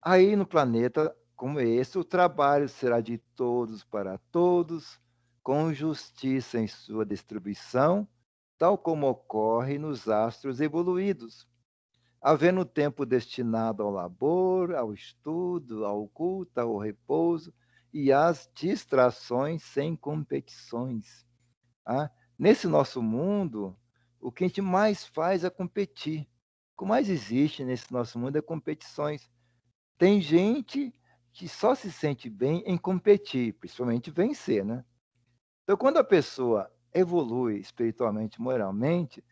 Aí, no planeta como esse, o trabalho será de todos para todos, com justiça em sua distribuição, tal como ocorre nos astros evoluídos, havendo tempo destinado ao labor, ao estudo, ao culto, ao repouso e às distrações sem competições. Ah, nesse nosso mundo, o que a gente mais faz é competir. O que mais existe nesse nosso mundo é competições. Tem gente que só se sente bem em competir, principalmente vencer, né? Então, quando a pessoa evolui espiritualmente, moralmente,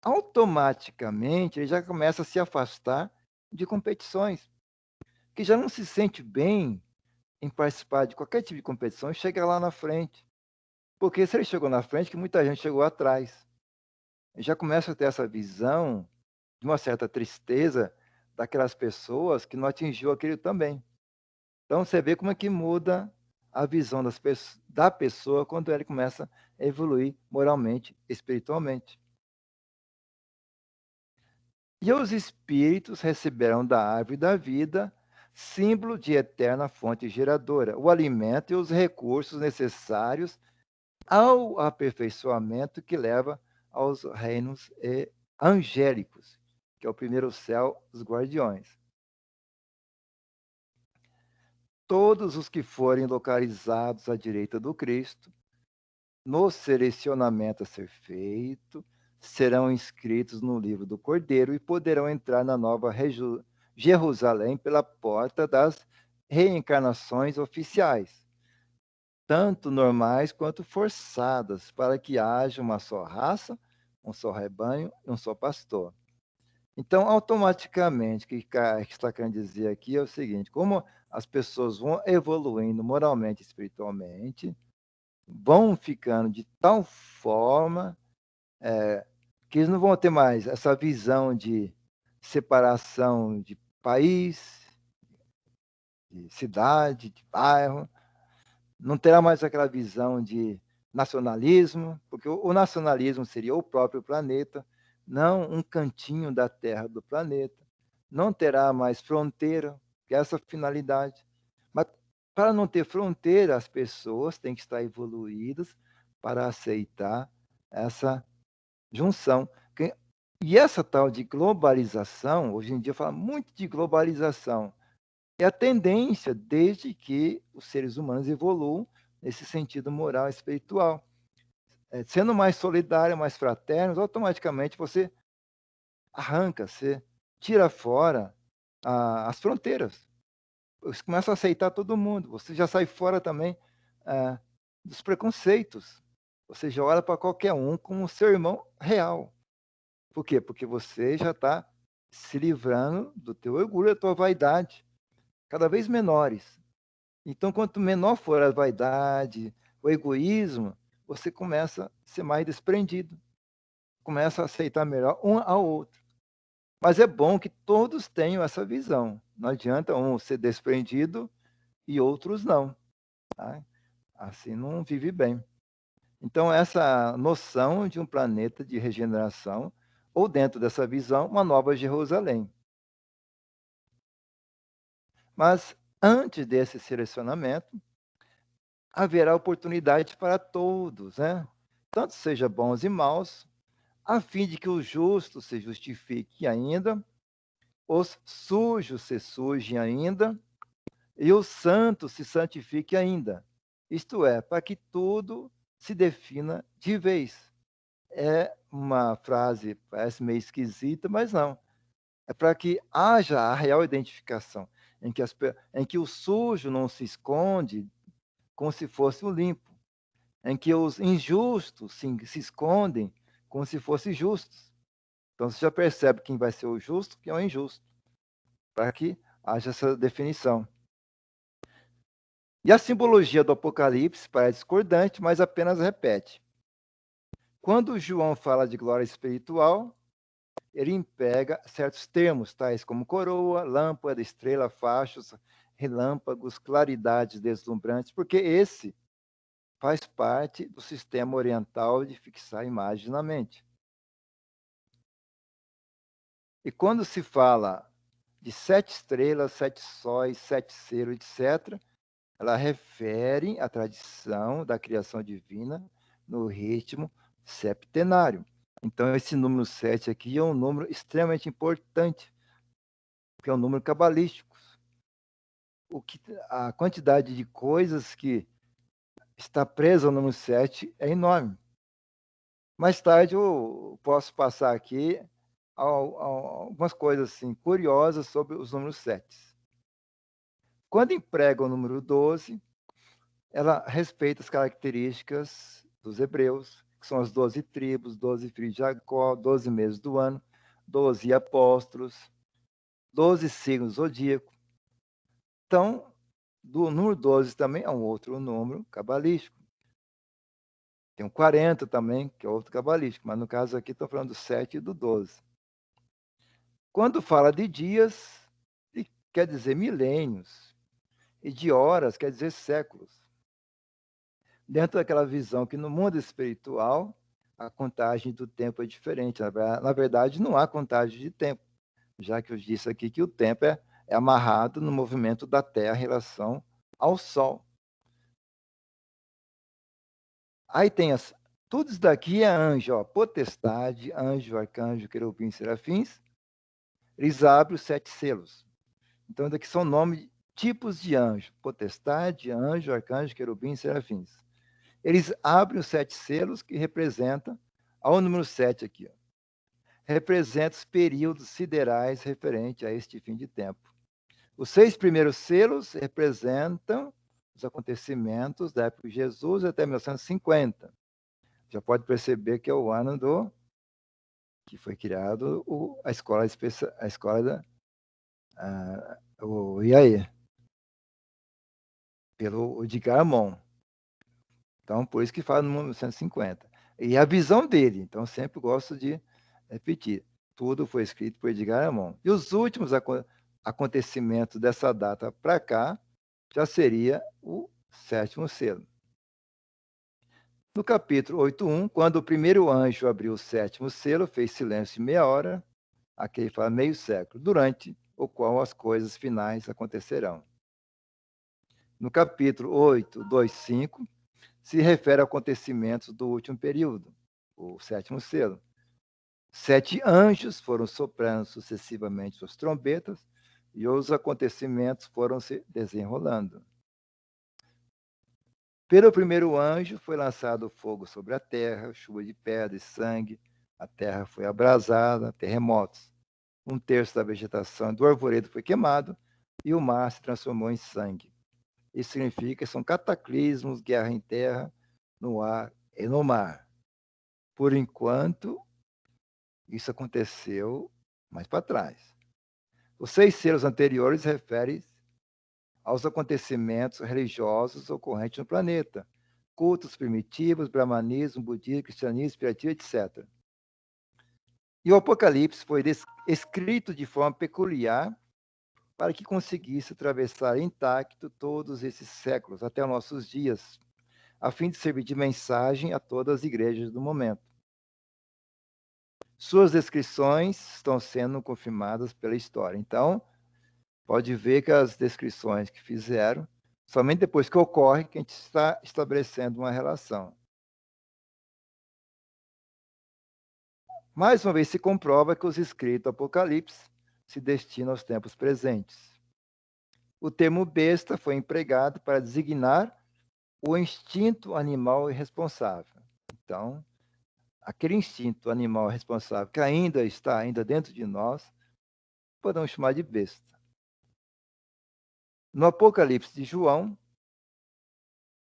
automaticamente ele já começa a se afastar de competições, que já não se sente bem em participar de qualquer tipo de competição e chega lá na frente. Porque se ele chegou na frente, que muita gente chegou atrás. Ele já começa a ter essa visão de uma certa tristeza daquelas pessoas que não atingiu aquilo também. Então você vê como é que muda a visão da pessoa quando ele começa a evoluir moralmente, espiritualmente. E os espíritos receberão da árvore da vida, símbolo de eterna fonte geradora, o alimento e os recursos necessários ao aperfeiçoamento que leva aos reinos angélicos, que é o primeiro céu, os guardiões. Todos os que forem localizados à direita do Cristo, no selecionamento a ser feito, serão inscritos no livro do Cordeiro e poderão entrar na nova Jerusalém pela porta das reencarnações oficiais, tanto normais quanto forçadas, para que haja uma só raça, um só rebanho e um só pastor. Então, automaticamente, o que está querendo dizer aqui é o seguinte: como as pessoas vão evoluindo moralmente e espiritualmente, vão ficando de tal forma que eles não vão ter mais essa visão de separação de país, de cidade, de bairro, não terá mais aquela visão de nacionalismo, porque o nacionalismo seria o próprio planeta, não um cantinho da terra do planeta. Não terá mais fronteira, que é essa finalidade. Mas para não ter fronteira, as pessoas têm que estar evoluídas para aceitar essa junção. E essa tal de globalização, hoje em dia fala muito de globalização, é a tendência desde que os seres humanos evoluam nesse sentido moral e espiritual. Sendo mais solidários, mais fraternos, automaticamente você arranca, você tira fora as fronteiras. Você começa a aceitar todo mundo. Você já sai fora também dos preconceitos. Você já olha para qualquer um como seu irmão real. Por quê? Porque você já está se livrando do teu orgulho, da tua vaidade, cada vez menores. Então, quanto menor for a vaidade, o egoísmo, você começa a ser mais desprendido, começa a aceitar melhor um ao outro. Mas é bom que todos tenham essa visão. Não adianta um ser desprendido e outros não. Tá? Assim não vive bem. Então, essa noção de um planeta de regeneração, ou dentro dessa visão, uma nova Jerusalém. Mas, antes desse selecionamento, haverá oportunidade para todos, né? Tanto seja bons e maus, a fim de que o justo se justifique ainda, os sujos se sujem ainda, e o santo se santifique ainda. Isto é, para que tudo se defina de vez. É uma frase, parece meio esquisita, mas não. É para que haja a real identificação, em que o sujo não se esconde como se fosse o limpo, em que os injustos se escondem como se fossem justos. Então você já percebe quem vai ser o justo e quem é o injusto, para que haja essa definição. E a simbologia do Apocalipse parece discordante, mas apenas repete. Quando João fala de glória espiritual, ele emprega certos termos, tais como coroa, lâmpada, estrela, fachos, relâmpagos, claridades deslumbrantes, porque esse faz parte do sistema oriental de fixar imagens na mente. E quando se fala de 7 estrelas, 7 sóis, 7 selos, etc., ela refere à tradição da criação divina no ritmo septenário. Então, esse número 7 aqui é um número extremamente importante, porque é um número cabalístico. A quantidade de coisas que está presa ao número 7 é enorme. Mais tarde eu posso passar aqui algumas coisas assim, curiosas sobre os números 7. Quando emprega o número 12, ela respeita as características dos hebreus, que são as 12 tribos, 12 filhos de Jacó, 12 meses do ano, 12 apóstolos, 12 signos zodíacos. Então, do número 12 também é um outro número cabalístico. Tem um 40 também, que é outro cabalístico, mas no caso aqui estou falando do 7 e do 12. Quando fala de dias, quer dizer milênios, e de horas quer dizer séculos. Dentro daquela visão que no mundo espiritual a contagem do tempo é diferente. Na verdade, não há contagem de tempo, já que eu disse aqui que o tempo é amarrado no movimento da Terra em relação ao Sol. Aí tem tudo isso daqui é anjo, ó, potestade, anjo, arcanjo, querubim, serafins. Eles abrem os 7 selos. Então, daqui são nomes, tipos de anjo: potestade, anjo, arcanjo, querubim, serafins. Eles abrem os 7 selos que representam, ao número 7 aqui, ó, representa os períodos siderais referentes a este fim de tempo. Os 6 primeiros selos representam os acontecimentos da época de Jesus até 1950. Já pode perceber que é o ano que foi criado a escola o IAE, pelo Edgar Amon. Então, por isso que fala no 1950. E a visão dele, então sempre gosto de repetir, tudo foi escrito por Edgar Amon. E os últimos acontecimentos dessa data para cá já seria o 7º selo. No capítulo 8.1, quando o primeiro anjo abriu o 7º selo, fez silêncio de meia hora, aqui ele fala meio século, durante o qual as coisas finais acontecerão. No capítulo 8.2.5, se refere a acontecimentos do último período, o 7º selo. 7 anjos foram soprando sucessivamente suas trombetas e os acontecimentos foram se desenrolando. Pelo primeiro anjo foi lançado fogo sobre a terra, chuva de pedra e sangue, a terra foi abrasada, terremotos. 1/3 da vegetação do arvoredo foi queimado e o mar se transformou em sangue. Isso significa que são cataclismos, guerra em terra, no ar e no mar. Por enquanto, isso aconteceu mais para trás. Os 6 selos anteriores referem aos acontecimentos religiosos ocorrentes no planeta, cultos primitivos, brahmanismo, budismo, cristianismo, espiritismo, etc. E o Apocalipse foi escrito de forma peculiar para que conseguisse atravessar intacto todos esses séculos, até os nossos dias, a fim de servir de mensagem a todas as igrejas do momento. Suas descrições estão sendo confirmadas pela história. Então, pode ver que as descrições que fizeram, somente depois que ocorre que a gente está estabelecendo uma relação. Mais uma vez se comprova que os escritos do Apocalipse se destinam aos tempos presentes. O termo besta foi empregado para designar o instinto animal irresponsável. Então, aquele instinto animal responsável que ainda está dentro de nós, podemos chamar de besta. No Apocalipse de João,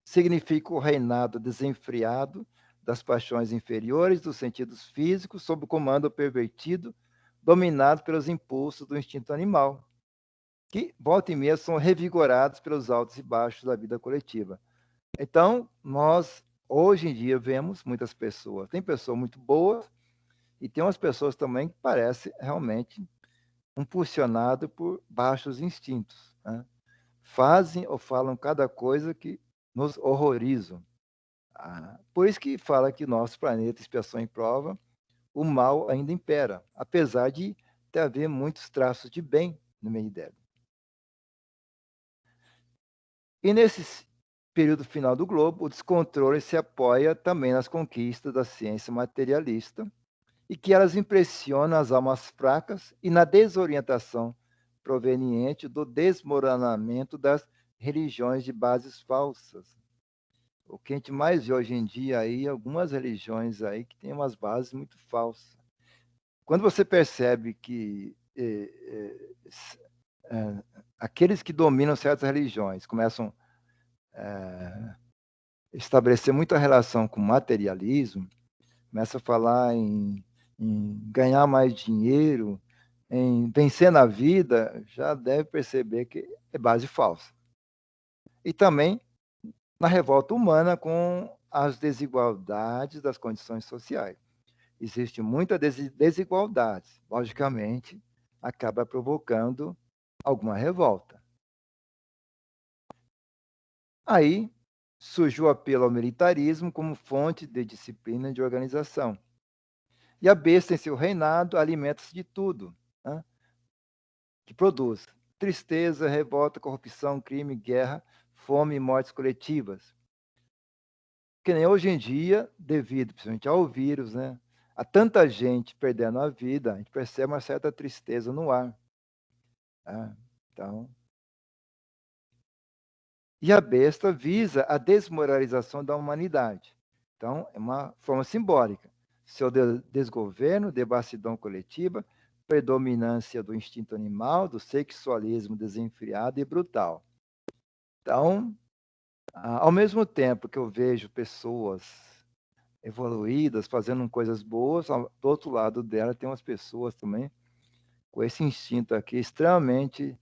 significa o reinado desenfreado das paixões inferiores, dos sentidos físicos, sob o comando pervertido, dominado pelos impulsos do instinto animal, que, volta e meia, são revigorados pelos altos e baixos da vida coletiva. Então, nós, hoje em dia, vemos muitas pessoas. Tem pessoas muito boas e tem umas pessoas também que parecem realmente impulsionadas por baixos instintos, né? Fazem ou falam cada coisa que nos horrorizam. Por isso que fala que nosso planeta, expiação em prova, o mal ainda impera, apesar de até haver muitos traços de bem no meio dela. E nesse período final do globo, o descontrole se apoia também nas conquistas da ciência materialista e que elas impressionam as almas fracas e na desorientação proveniente do desmoronamento das religiões de bases falsas. O que a gente mais vê hoje em dia aí, algumas religiões aí que têm umas bases muito falsas. Quando você percebe que aqueles que dominam certas religiões começam a estabelecer muita relação com o materialismo, começa a falar em ganhar mais dinheiro, em vencer na vida, já deve perceber que é base falsa. E também na revolta humana com as desigualdades das condições sociais. Existe muita desigualdade, logicamente, acaba provocando alguma revolta. Aí surgiu o apelo ao militarismo como fonte de disciplina e de organização. E a besta, em seu reinado, alimenta-se de tudo, né, que produz tristeza, revolta, corrupção, crime, guerra, fome e mortes coletivas. Que nem hoje em dia, devido principalmente ao vírus, né, a tanta gente perdendo a vida, a gente percebe uma certa tristeza no ar. Então, e a besta visa a desmoralização da humanidade. Então, é uma forma simbólica. Seu desgoverno, devassidão coletiva, predominância do instinto animal, do sexualismo desenfreado e brutal. Então, ao mesmo tempo que eu vejo pessoas evoluídas, fazendo coisas boas, do outro lado dela tem umas pessoas também com esse instinto aqui extremamente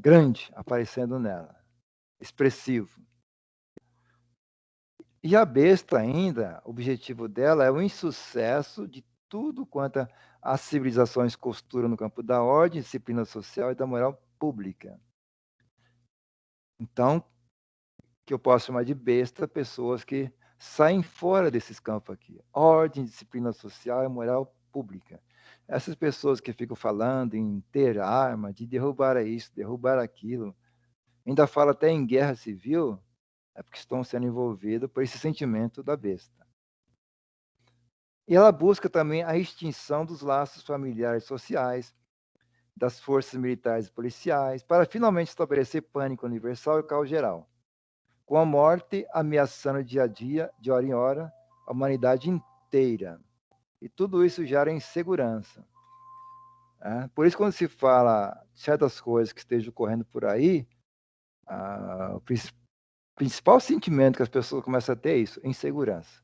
grande aparecendo nela, expressivo. E a besta ainda, o objetivo dela é o insucesso de tudo quanto as civilizações costuram no campo da ordem, disciplina social e da moral pública. Então, que eu posso chamar de besta pessoas que saem fora desses campos aqui. Ordem, disciplina social e moral pública. Essas pessoas que ficam falando em ter arma, de derrubar isso, derrubar aquilo, ainda fala até em guerra civil, é porque estão sendo envolvidos por esse sentimento da besta. E ela busca também a extinção dos laços familiares e sociais, das forças militares e policiais, para finalmente estabelecer pânico universal e caos geral, com a morte ameaçando dia a dia, de hora em hora, a humanidade inteira. E tudo isso gera insegurança. Por isso, quando se fala certas coisas que estejam ocorrendo por aí, o principal sentimento que as pessoas começam a ter é isso, insegurança.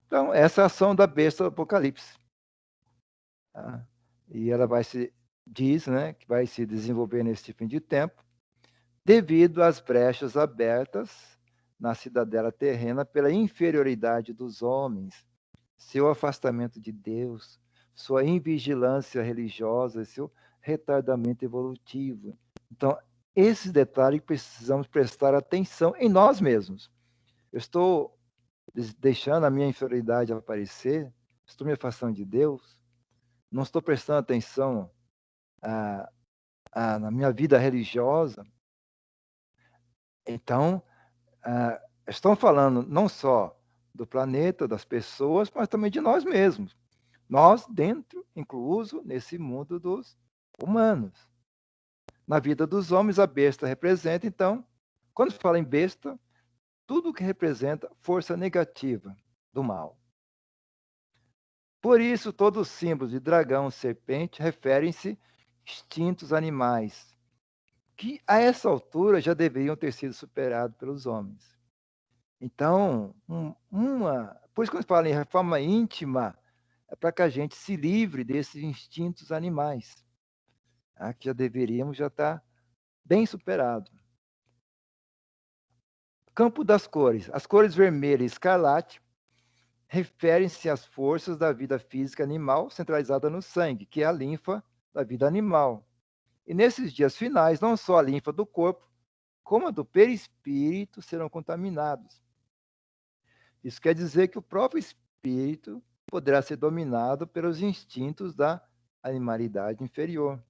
Então, essa é a ação da besta do Apocalipse. E ela diz, né, que vai se desenvolver nesse fim de tempo, devido às brechas abertas na cidadela terrena pela inferioridade dos homens, seu afastamento de Deus, sua invigilância religiosa, seu retardamento evolutivo. Então, esses detalhes precisamos prestar atenção em nós mesmos. Eu estou deixando a minha inferioridade aparecer, estou me afastando de Deus, não estou prestando atenção na minha vida religiosa. Então, estão falando não só do planeta, das pessoas, mas também de nós mesmos. Nós dentro, incluso nesse mundo dos humanos. Na vida dos homens, a besta representa, então, quando se fala em besta, tudo que representa força negativa do mal. Por isso, todos os símbolos de dragão, serpente, referem-se instintos animais, que a essa altura já deveriam ter sido superados pelos homens. Então, por isso quando fala em reforma íntima, é para que a gente se livre desses instintos animais, que já deveríamos já estar bem superado. Campo das cores. As cores vermelha e escarlate referem-se às forças da vida física animal centralizada no sangue, que é a linfa da vida animal. E nesses dias finais, não só a linfa do corpo, como a do perispírito serão contaminados. Isso quer dizer que o próprio espírito poderá ser dominado pelos instintos da animalidade inferior.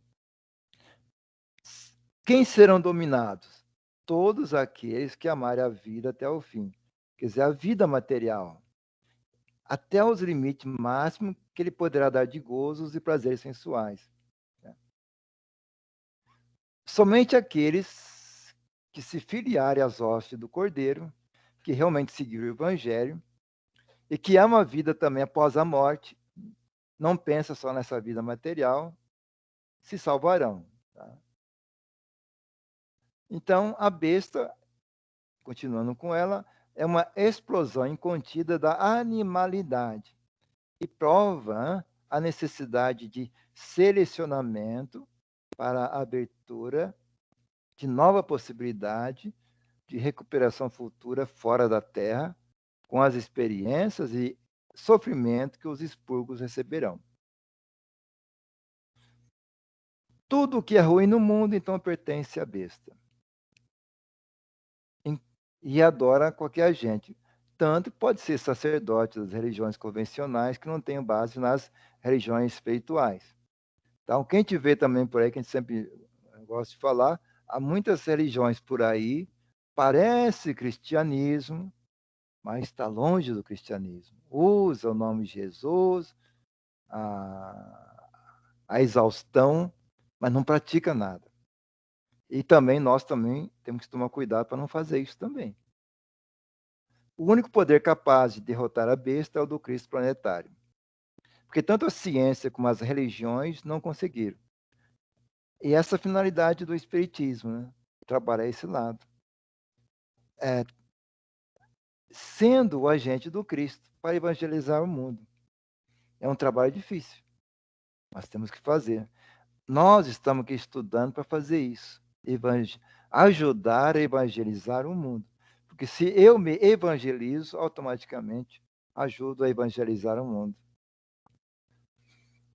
Quem serão dominados? Todos aqueles que amarem a vida até o fim. Quer dizer, a vida material, até os limites máximos que ele poderá dar de gozos e prazeres sensuais. Somente aqueles que se filiarem às hostes do Cordeiro, que realmente seguiram o Evangelho, e que amam a vida também após a morte, não pensa só nessa vida material, se salvarão. Tá? Então, a besta, continuando com ela, é uma explosão incontida da animalidade e prova a necessidade de selecionamento para a abertura de nova possibilidade de recuperação futura fora da Terra, com as experiências e sofrimento que os expurgos receberão. Tudo o que é ruim no mundo, então, pertence à besta. E adora qualquer gente. Tanto pode ser sacerdote das religiões convencionais que não tenham base nas religiões espirituais. Então, quem te vê também por aí, que a gente sempre gosta de falar, há muitas religiões por aí, parece cristianismo, mas está longe do cristianismo. Usa o nome de Jesus, a exaustão, mas não pratica nada. E também nós também temos que tomar cuidado para não fazer isso também. O único poder capaz de derrotar a besta é o do Cristo planetário. Porque tanto a ciência como as religiões não conseguiram. E essa é a finalidade do espiritismo, né? Trabalhar esse lado. Sendo o agente do Cristo para evangelizar o mundo. É um trabalho difícil, mas temos que fazer. Nós estamos aqui estudando para fazer isso. Ajudar a evangelizar o mundo. Porque se eu me evangelizo, automaticamente ajudo a evangelizar o mundo.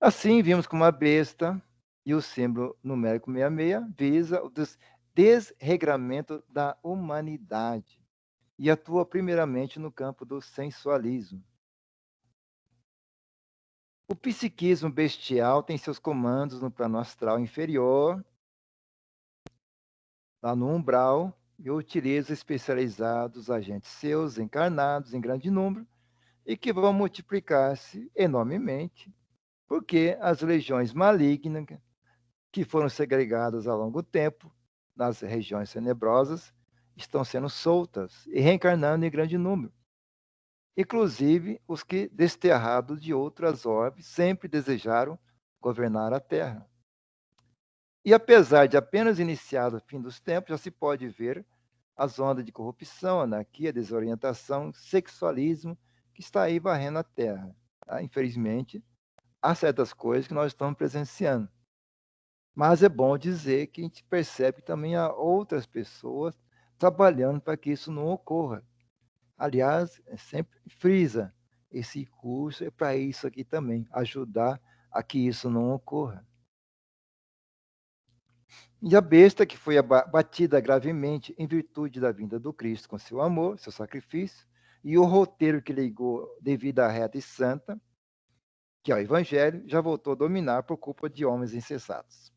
Assim, vimos como a besta e o símbolo numérico 66 visa o desregramento da humanidade e atua primeiramente no campo do sensualismo. O psiquismo bestial tem seus comandos no plano astral inferior, lá no umbral, e utiliza especializados agentes seus encarnados em grande número e que vão multiplicar-se enormemente, porque as legiões malignas que foram segregadas ao longo do tempo nas regiões tenebrosas estão sendo soltas e reencarnando em grande número. Inclusive os que, desterrados de outras orbes, sempre desejaram governar a Terra. E apesar de apenas iniciado o fim dos tempos, já se pode ver as ondas de corrupção, anarquia, desorientação, sexualismo que está aí varrendo a Terra. Tá? Infelizmente, há certas coisas que nós estamos presenciando. Mas é bom dizer que a gente percebe que também há outras pessoas trabalhando para que isso não ocorra. Aliás, sempre frisa, esse curso é para isso aqui também, ajudar a que isso não ocorra. E a besta que foi abatida gravemente em virtude da vinda do Cristo com seu amor, seu sacrifício, e o roteiro que ligou de vida reta e santa, que é o Evangelho, já voltou a dominar por culpa de homens insensatos.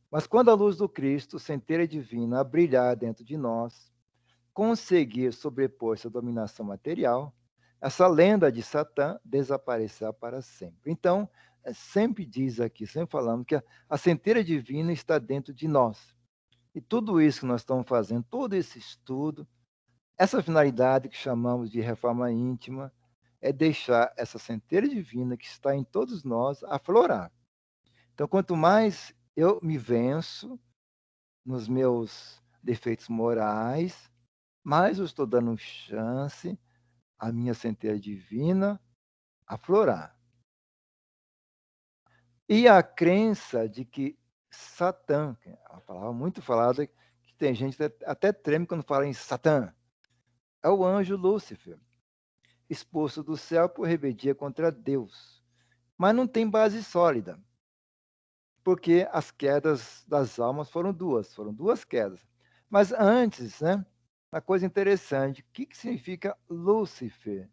Mas quando a luz do Cristo, centelha divina, a brilhar dentro de nós, conseguir sobrepor-se à dominação material, essa lenda de Satã desaparecerá para sempre. Então, sempre diz aqui, sempre falamos que a centelha divina está dentro de nós. E tudo isso que nós estamos fazendo, todo esse estudo, essa finalidade que chamamos de reforma íntima, é deixar essa centelha divina que está em todos nós aflorar. Então, quanto mais eu me venço nos meus defeitos morais, mais eu estou dando chance à minha centelha divina aflorar. E a crença de que Satã, que é uma palavra muito falada, que tem gente que até treme quando fala em Satã, é o anjo Lúcifer, expulso do céu por rebeldia contra Deus. Mas não tem base sólida, porque as quedas das almas foram duas quedas. Mas antes, né, uma coisa interessante, o que significa Lúcifer?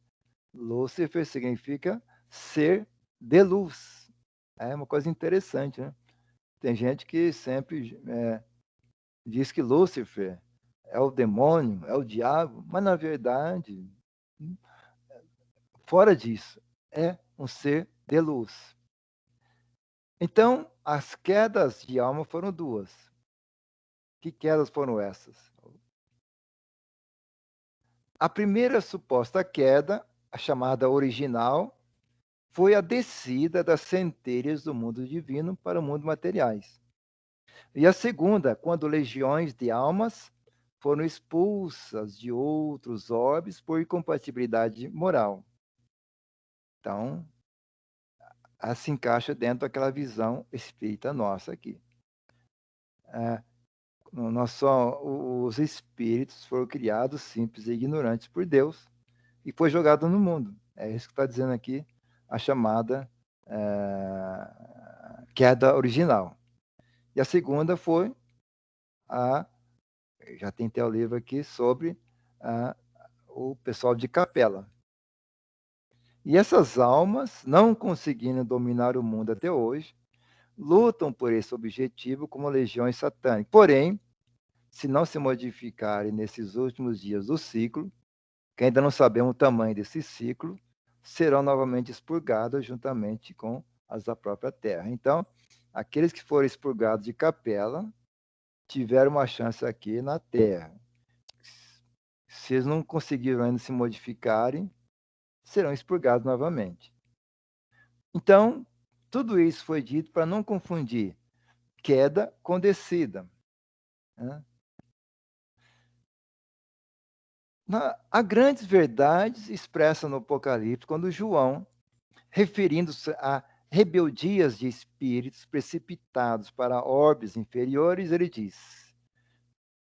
Lúcifer significa ser de luz. É uma coisa interessante, né? Tem gente que sempre diz que Lúcifer é o demônio, é o diabo, mas na verdade, fora disso, é um ser de luz. Então, as quedas de alma foram duas. Que quedas foram essas? A primeira suposta queda, a chamada original, foi a descida das centelhas do mundo divino para o mundo materiais. E a segunda, quando legiões de almas foram expulsas de outros orbes por incompatibilidade moral. Então, se encaixa dentro daquela visão espírita nossa aqui. Os espíritos foram criados simples e ignorantes por Deus e foi jogado no mundo. É isso que está dizendo aqui a chamada queda original. E a segunda foi já tem até o livro aqui sobre o pessoal de Capela. E essas almas, não conseguindo dominar o mundo até hoje, lutam por esse objetivo como legiões satânicas. Porém, se não se modificarem nesses últimos dias do ciclo, que ainda não sabemos o tamanho desse ciclo, serão novamente expurgadas juntamente com as da própria Terra. Então, aqueles que foram expurgados de Capela tiveram uma chance aqui na Terra. Se eles não conseguiram ainda se modificarem, serão expurgados novamente. Então, tudo isso foi dito para não confundir queda com descida. Né? Há grandes verdades expressas no Apocalipse, quando João, referindo-se a rebeldias de espíritos precipitados para orbes inferiores, ele diz: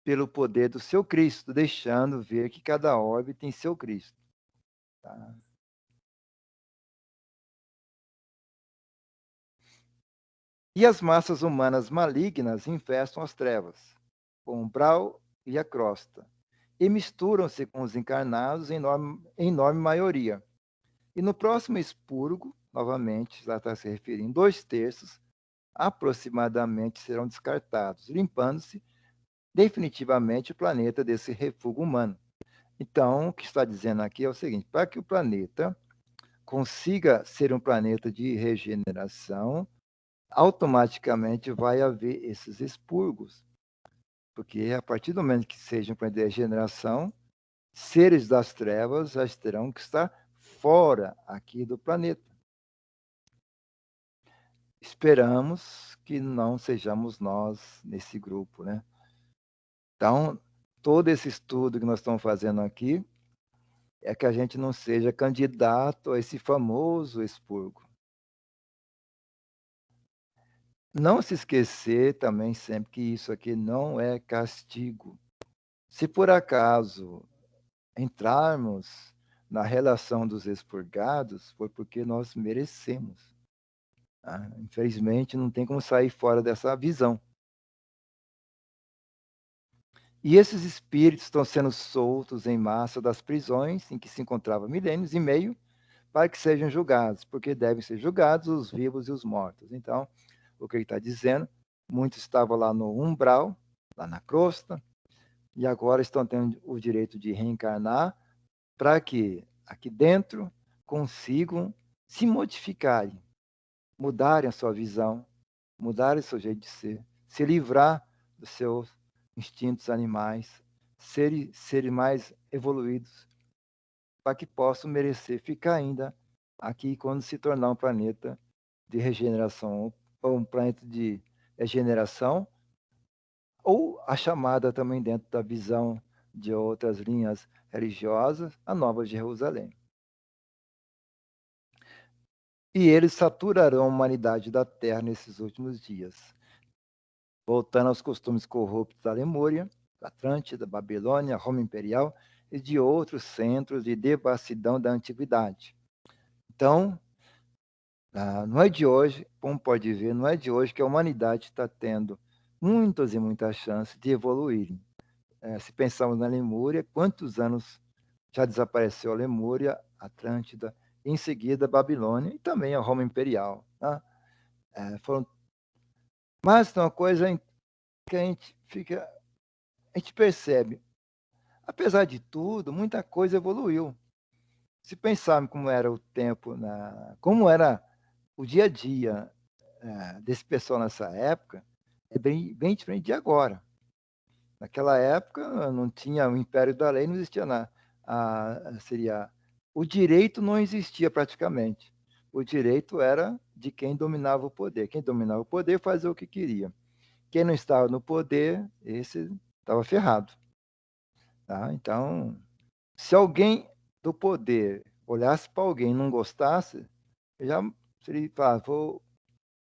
pelo poder do seu Cristo, deixando ver que cada orbe tem seu Cristo. Tá? E as massas humanas malignas infestam as trevas, o umbral e a crosta, e misturam-se com os encarnados em enorme maioria. E no próximo expurgo, novamente, lá está se referindo, 2/3 aproximadamente serão descartados, limpando-se definitivamente o planeta desse refúgio humano. Então, o que está dizendo aqui é o seguinte: para que o planeta consiga ser um planeta de regeneração, automaticamente vai haver esses expurgos. Porque a partir do momento que seja um planeta de regeneração, seres das trevas já terão que estar fora aqui do planeta. Esperamos que não sejamos nós nesse grupo, né? Então, todo esse estudo que nós estamos fazendo aqui é que a gente não seja candidato a esse famoso expurgo. Não se esquecer também sempre que isso aqui não é castigo. Se por acaso entrarmos na relação dos expurgados, foi porque nós merecemos. Infelizmente, não tem como sair fora dessa visão. E esses espíritos estão sendo soltos em massa das prisões em que se encontrava milênios e meio para que sejam julgados, porque devem ser julgados os vivos e os mortos. Então, o que ele está dizendo, muitos estavam lá no umbral, lá na crosta, e agora estão tendo o direito de reencarnar para que aqui dentro consigam se modificarem, mudarem a sua visão, mudarem o seu jeito de ser, se livrar dos seus instintos animais, serem mais evoluídos, para que possam merecer ficar ainda aqui quando se tornar um planeta de regeneração, ou um planeta de regeneração, ou a chamada também dentro da visão de outras linhas religiosas, a Nova Jerusalém. E eles saturarão a humanidade da Terra nesses últimos dias, voltando aos costumes corruptos da Lemúria, Atlântida, Babilônia, Roma Imperial e de outros centros de devassidão da antiguidade. Então, não é de hoje, como pode ver, não é de hoje que a humanidade está tendo muitas e muitas chances de evoluírem. Se pensarmos na Lemúria, quantos anos já desapareceu a Lemúria Atlântida, em seguida a Babilônia e também a Roma Imperial. Tá? Mas tem uma coisa que a gente percebe, apesar de tudo, muita coisa evoluiu. Se pensarmos como era o tempo, como era o dia a dia desse pessoal nessa época, é bem diferente de agora. Naquela época não tinha o império da lei, não existia nada. O direito não existia praticamente. O direito era de quem dominava o poder. Quem dominava o poder fazia o que queria. Quem não estava no poder, esse estava ferrado. Tá? Então, se alguém do poder olhasse para alguém e não gostasse, já seria falar,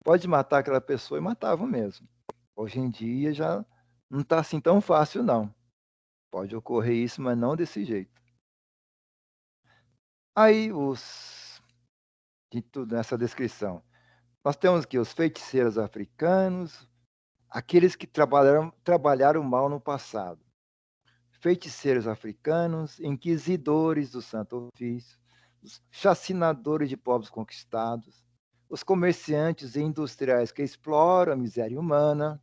pode matar aquela pessoa e matava mesmo. Hoje em dia já não está assim tão fácil, não. Pode ocorrer isso, mas não desse jeito. Aí, de tudo nessa descrição, nós temos aqui os feiticeiros africanos, aqueles que trabalharam mal no passado. Feiticeiros africanos, inquisidores do Santo Ofício, os chacinadores de povos conquistados, os comerciantes e industriais que exploram a miséria humana,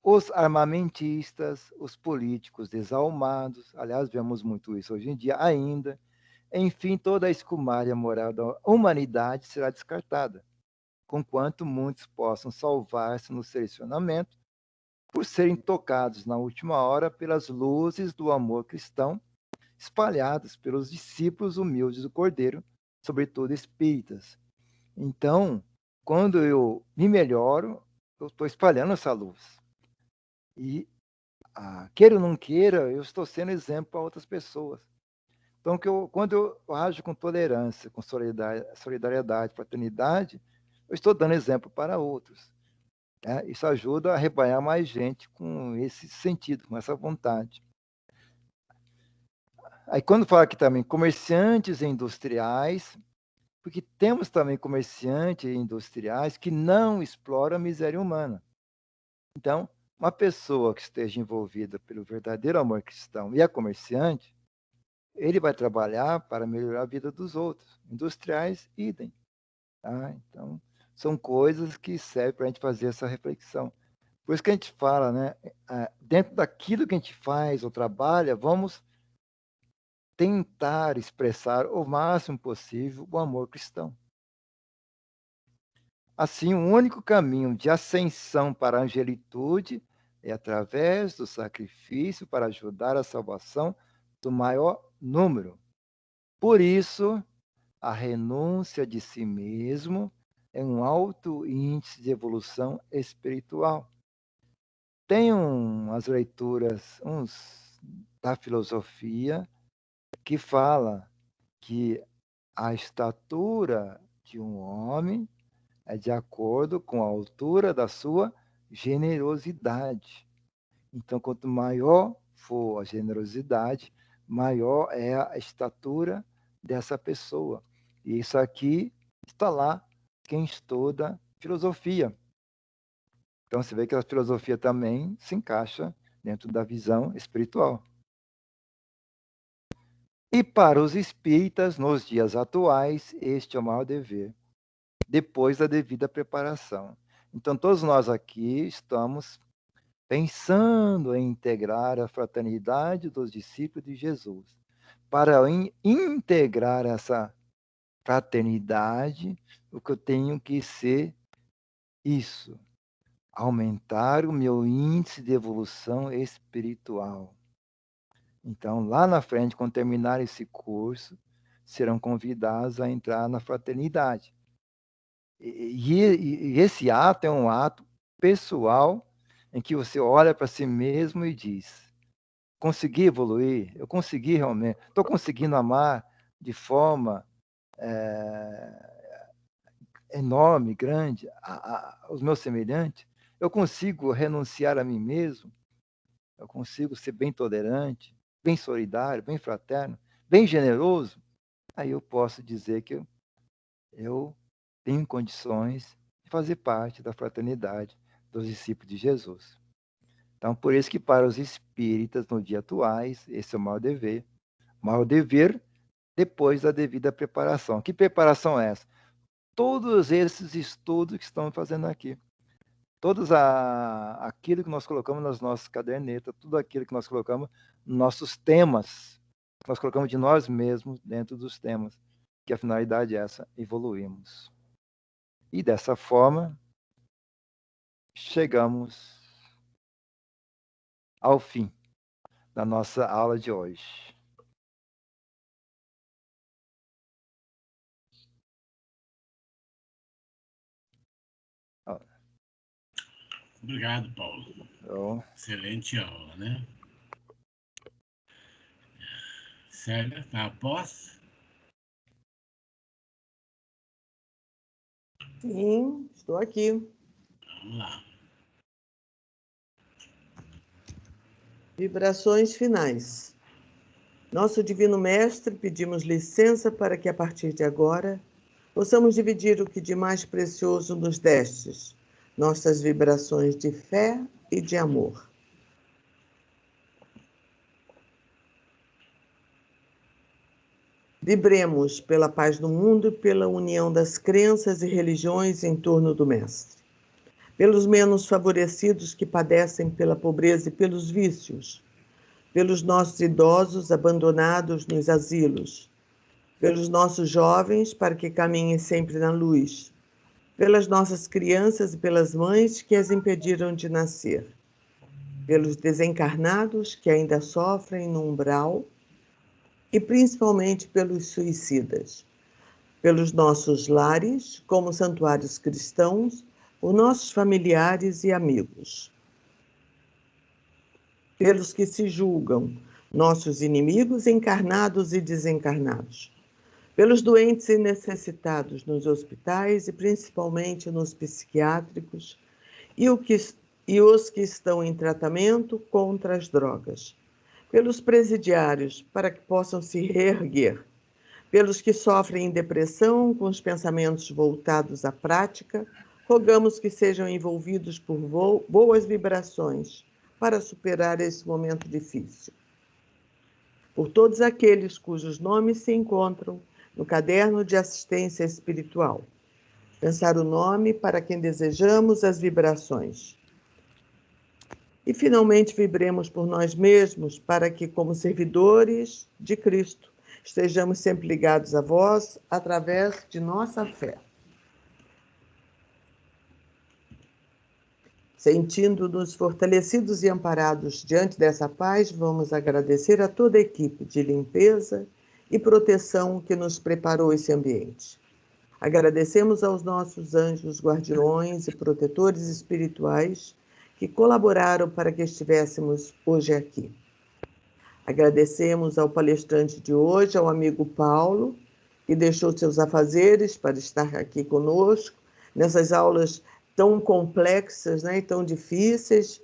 os armamentistas, os políticos desalmados, aliás, vemos muito isso hoje em dia ainda. Enfim, toda a escumalha moral da humanidade será descartada, conquanto muitos possam salvar-se no selecionamento por serem tocados na última hora pelas luzes do amor cristão, espalhadas pelos discípulos humildes do Cordeiro, sobretudo espíritas. Então, quando eu me melhoro, eu estou espalhando essa luz. E, queira ou não queira, eu estou sendo exemplo para outras pessoas. Então, quando eu ajo com tolerância, com solidariedade, fraternidade, eu estou dando exemplo para outros. Isso ajuda a arrebanhar mais gente com esse sentido, com essa vontade. Aí, quando fala aqui também comerciantes e industriais, porque temos também comerciantes e industriais que não exploram a miséria humana. Então, uma pessoa que esteja envolvida pelo verdadeiro amor cristão e é comerciante, ele vai trabalhar para melhorar a vida dos outros. Industriais, idem. Tá? Então, são coisas que servem para a gente fazer essa reflexão. Por isso que a gente fala, né? Dentro daquilo que a gente faz ou trabalha, vamos tentar expressar o máximo possível o amor cristão. Assim, o único caminho de ascensão para a angelitude é através do sacrifício para ajudar a salvação do maior número. Por isso, a renúncia de si mesmo é um alto índice de evolução espiritual. Tem umas leituras, da filosofia, que fala que a estatura de um homem é de acordo com a altura da sua generosidade. Então, quanto maior for a generosidade, maior é a estatura dessa pessoa. E isso aqui está lá quem estuda filosofia. Então, você vê que a filosofia também se encaixa dentro da visão espiritual. E para os espíritas, nos dias atuais, este é o maior dever, depois da devida preparação. Então, todos nós aqui estamos pensando em integrar a fraternidade dos discípulos de Jesus. Para integrar essa fraternidade, o que eu tenho que ser isso, aumentar o meu índice de evolução espiritual. Então, lá na frente, quando terminar esse curso, serão convidados a entrar na fraternidade. E esse ato é um ato pessoal em que você olha para si mesmo e diz: consegui evoluir, eu consegui realmente, estou conseguindo amar de forma enorme, grande, os meus semelhantes, eu consigo renunciar a mim mesmo, eu consigo ser bem tolerante, bem solidário, bem fraterno, bem generoso. Aí eu posso dizer que eu tenho condições de fazer parte da fraternidade dos discípulos de Jesus. Então, por isso que para os espíritas, no dia atuais, esse é o maior dever. O maior dever depois da devida preparação. Que preparação é essa? Todos esses estudos que estamos fazendo aqui. Aquilo que nós colocamos nas nossas cadernetas, tudo aquilo que nós colocamos nos nossos temas, nós colocamos de nós mesmos dentro dos temas, que a finalidade é essa, evoluirmos. E dessa forma, chegamos ao fim da nossa aula de hoje. Obrigado, Paulo. Então, Excelente aula, né? Célia, tá a pós? Sim, estou aqui. Vamos lá. Vibrações finais. Nosso Divino Mestre, pedimos licença para que, a partir de agora, possamos dividir o que de mais precioso nos destes, nossas vibrações de fé e de amor. Vibremos pela paz no mundo e pela união das crenças e religiões em torno do Mestre. Pelos menos favorecidos que padecem pela pobreza e pelos vícios. Pelos nossos idosos abandonados nos asilos. Pelos nossos jovens para que caminhem sempre na luz. Pelas nossas crianças e pelas mães que as impediram de nascer. Pelos desencarnados que ainda sofrem no umbral. E principalmente pelos suicidas, pelos nossos lares, como santuários cristãos, por nossos familiares e amigos, pelos que se julgam, nossos inimigos encarnados e desencarnados, pelos doentes e necessitados nos hospitais e principalmente nos psiquiátricos, e os que estão em tratamento contra as drogas, pelos presidiários, para que possam se reerguer, pelos que sofrem depressão com os pensamentos voltados à prática, rogamos que sejam envolvidos por boas vibrações para superar esse momento difícil. Por todos aqueles cujos nomes se encontram no caderno de assistência espiritual. Pensar o nome para quem desejamos as vibrações. E, finalmente, vibremos por nós mesmos para que, como servidores de Cristo, estejamos sempre ligados a vós através de nossa fé. Sentindo-nos fortalecidos e amparados diante dessa paz, vamos agradecer a toda a equipe de limpeza e proteção que nos preparou esse ambiente. Agradecemos aos nossos anjos guardiões e protetores espirituais que colaboraram para que estivéssemos hoje aqui. Agradecemos ao palestrante de hoje, ao amigo Paulo, que deixou seus afazeres para estar aqui conosco, nessas aulas tão complexas, né, e tão difíceis,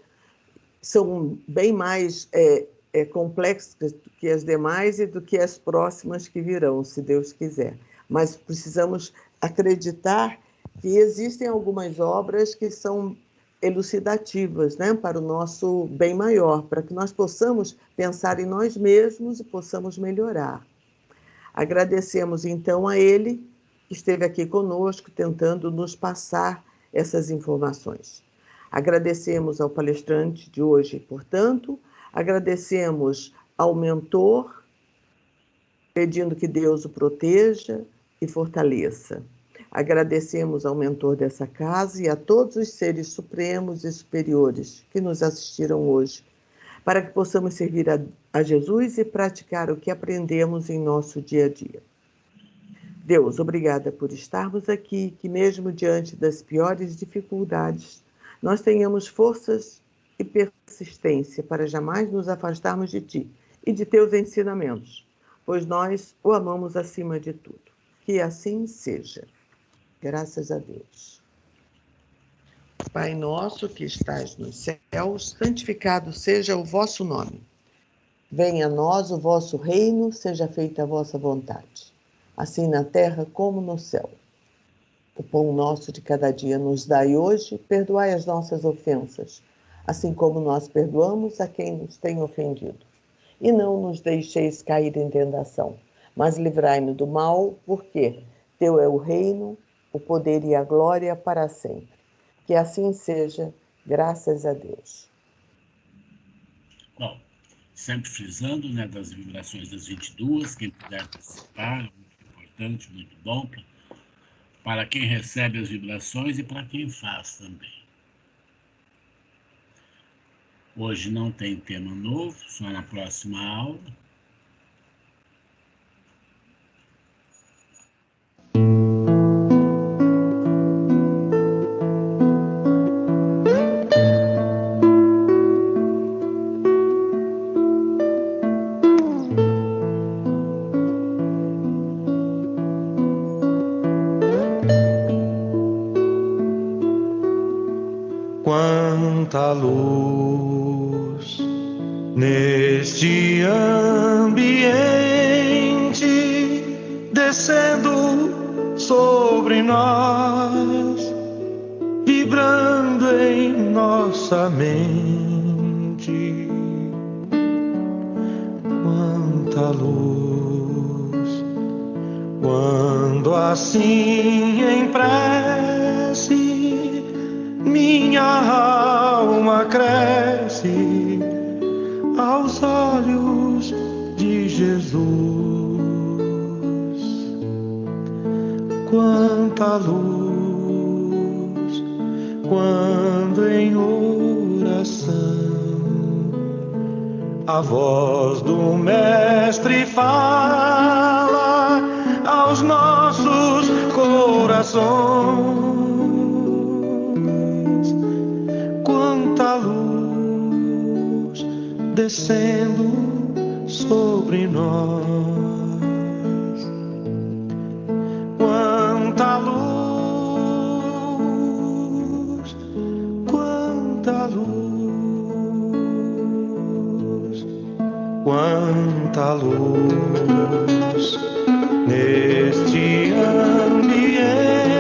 são bem mais complexas do que as demais e do que as próximas que virão, se Deus quiser. Mas precisamos acreditar que existem algumas obras que são elucidativas, né, para o nosso bem maior, para que nós possamos pensar em nós mesmos e possamos melhorar. Agradecemos, então, a ele que esteve aqui conosco, tentando nos passar essas informações. Agradecemos ao palestrante de hoje, portanto, agradecemos ao mentor, pedindo que Deus o proteja e fortaleça. Agradecemos ao mentor dessa casa e a todos os seres supremos e superiores que nos assistiram hoje, para que possamos servir a Jesus e praticar o que aprendemos em nosso dia a dia. Deus, obrigada por estarmos aqui, que mesmo diante das piores dificuldades, nós tenhamos forças e persistência para jamais nos afastarmos de Ti e de Teus ensinamentos, pois nós o amamos acima de tudo. Que assim seja. Graças a Deus. Pai nosso que estais nos céus, santificado seja o vosso nome. Venha a nós o vosso reino, seja feita a vossa vontade, assim na terra como no céu. O pão nosso de cada dia nos dai hoje, perdoai as nossas ofensas, assim como nós perdoamos a quem nos tem ofendido. E não nos deixeis cair em tentação, mas livrai-nos do mal, porque teu é o reino, o poder e a glória para sempre. Que assim seja, graças a Deus. Bom, sempre frisando, né, das vibrações das 22, quem puder participar, muito importante, muito bom, para quem recebe as vibrações e para quem faz também. Hoje não tem tema novo, só na próxima aula. Quanta luz neste ambiente descendo sobre nós, vibrando em nossa mente. Quanta luz, quando assim em prece minha alma cresce aos olhos de Jesus. Quanta luz, quando em oração a voz do Mestre fala aos nossos corações. Quanta luz descendo sobre nós. Quanta luz, quanta luz, quanta luz neste ambiente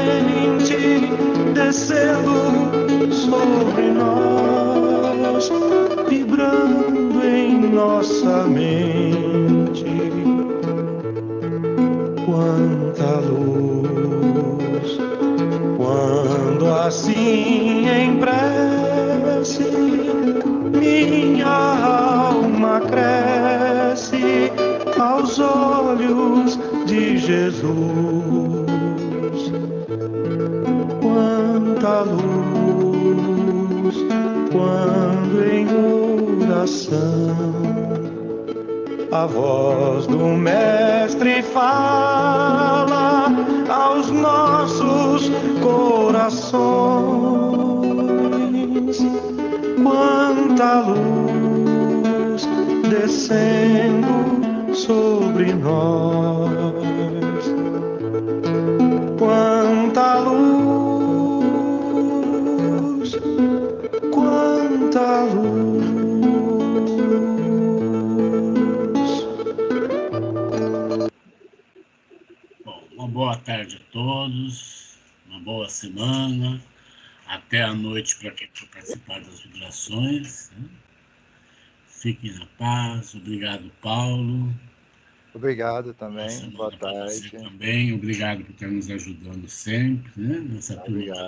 descendo sobre nós, vibrando em nossa mente. Quanta luz, quando assim em prece minha alma cresce aos olhos de Jesus. Quanta luz, quando em oração a voz do Mestre fala aos nossos corações. Quanta luz descendo sobre nós. Quanta luz, quanta luz. Bom, uma boa tarde a todos, uma boa semana, até a noite para quem for participar das vibrações, né? Fiquem na paz, obrigado, Paulo. Obrigado também, boa Para você tarde. também, obrigado por estar nos ajudando sempre, né? Nessa turma. Obrigado.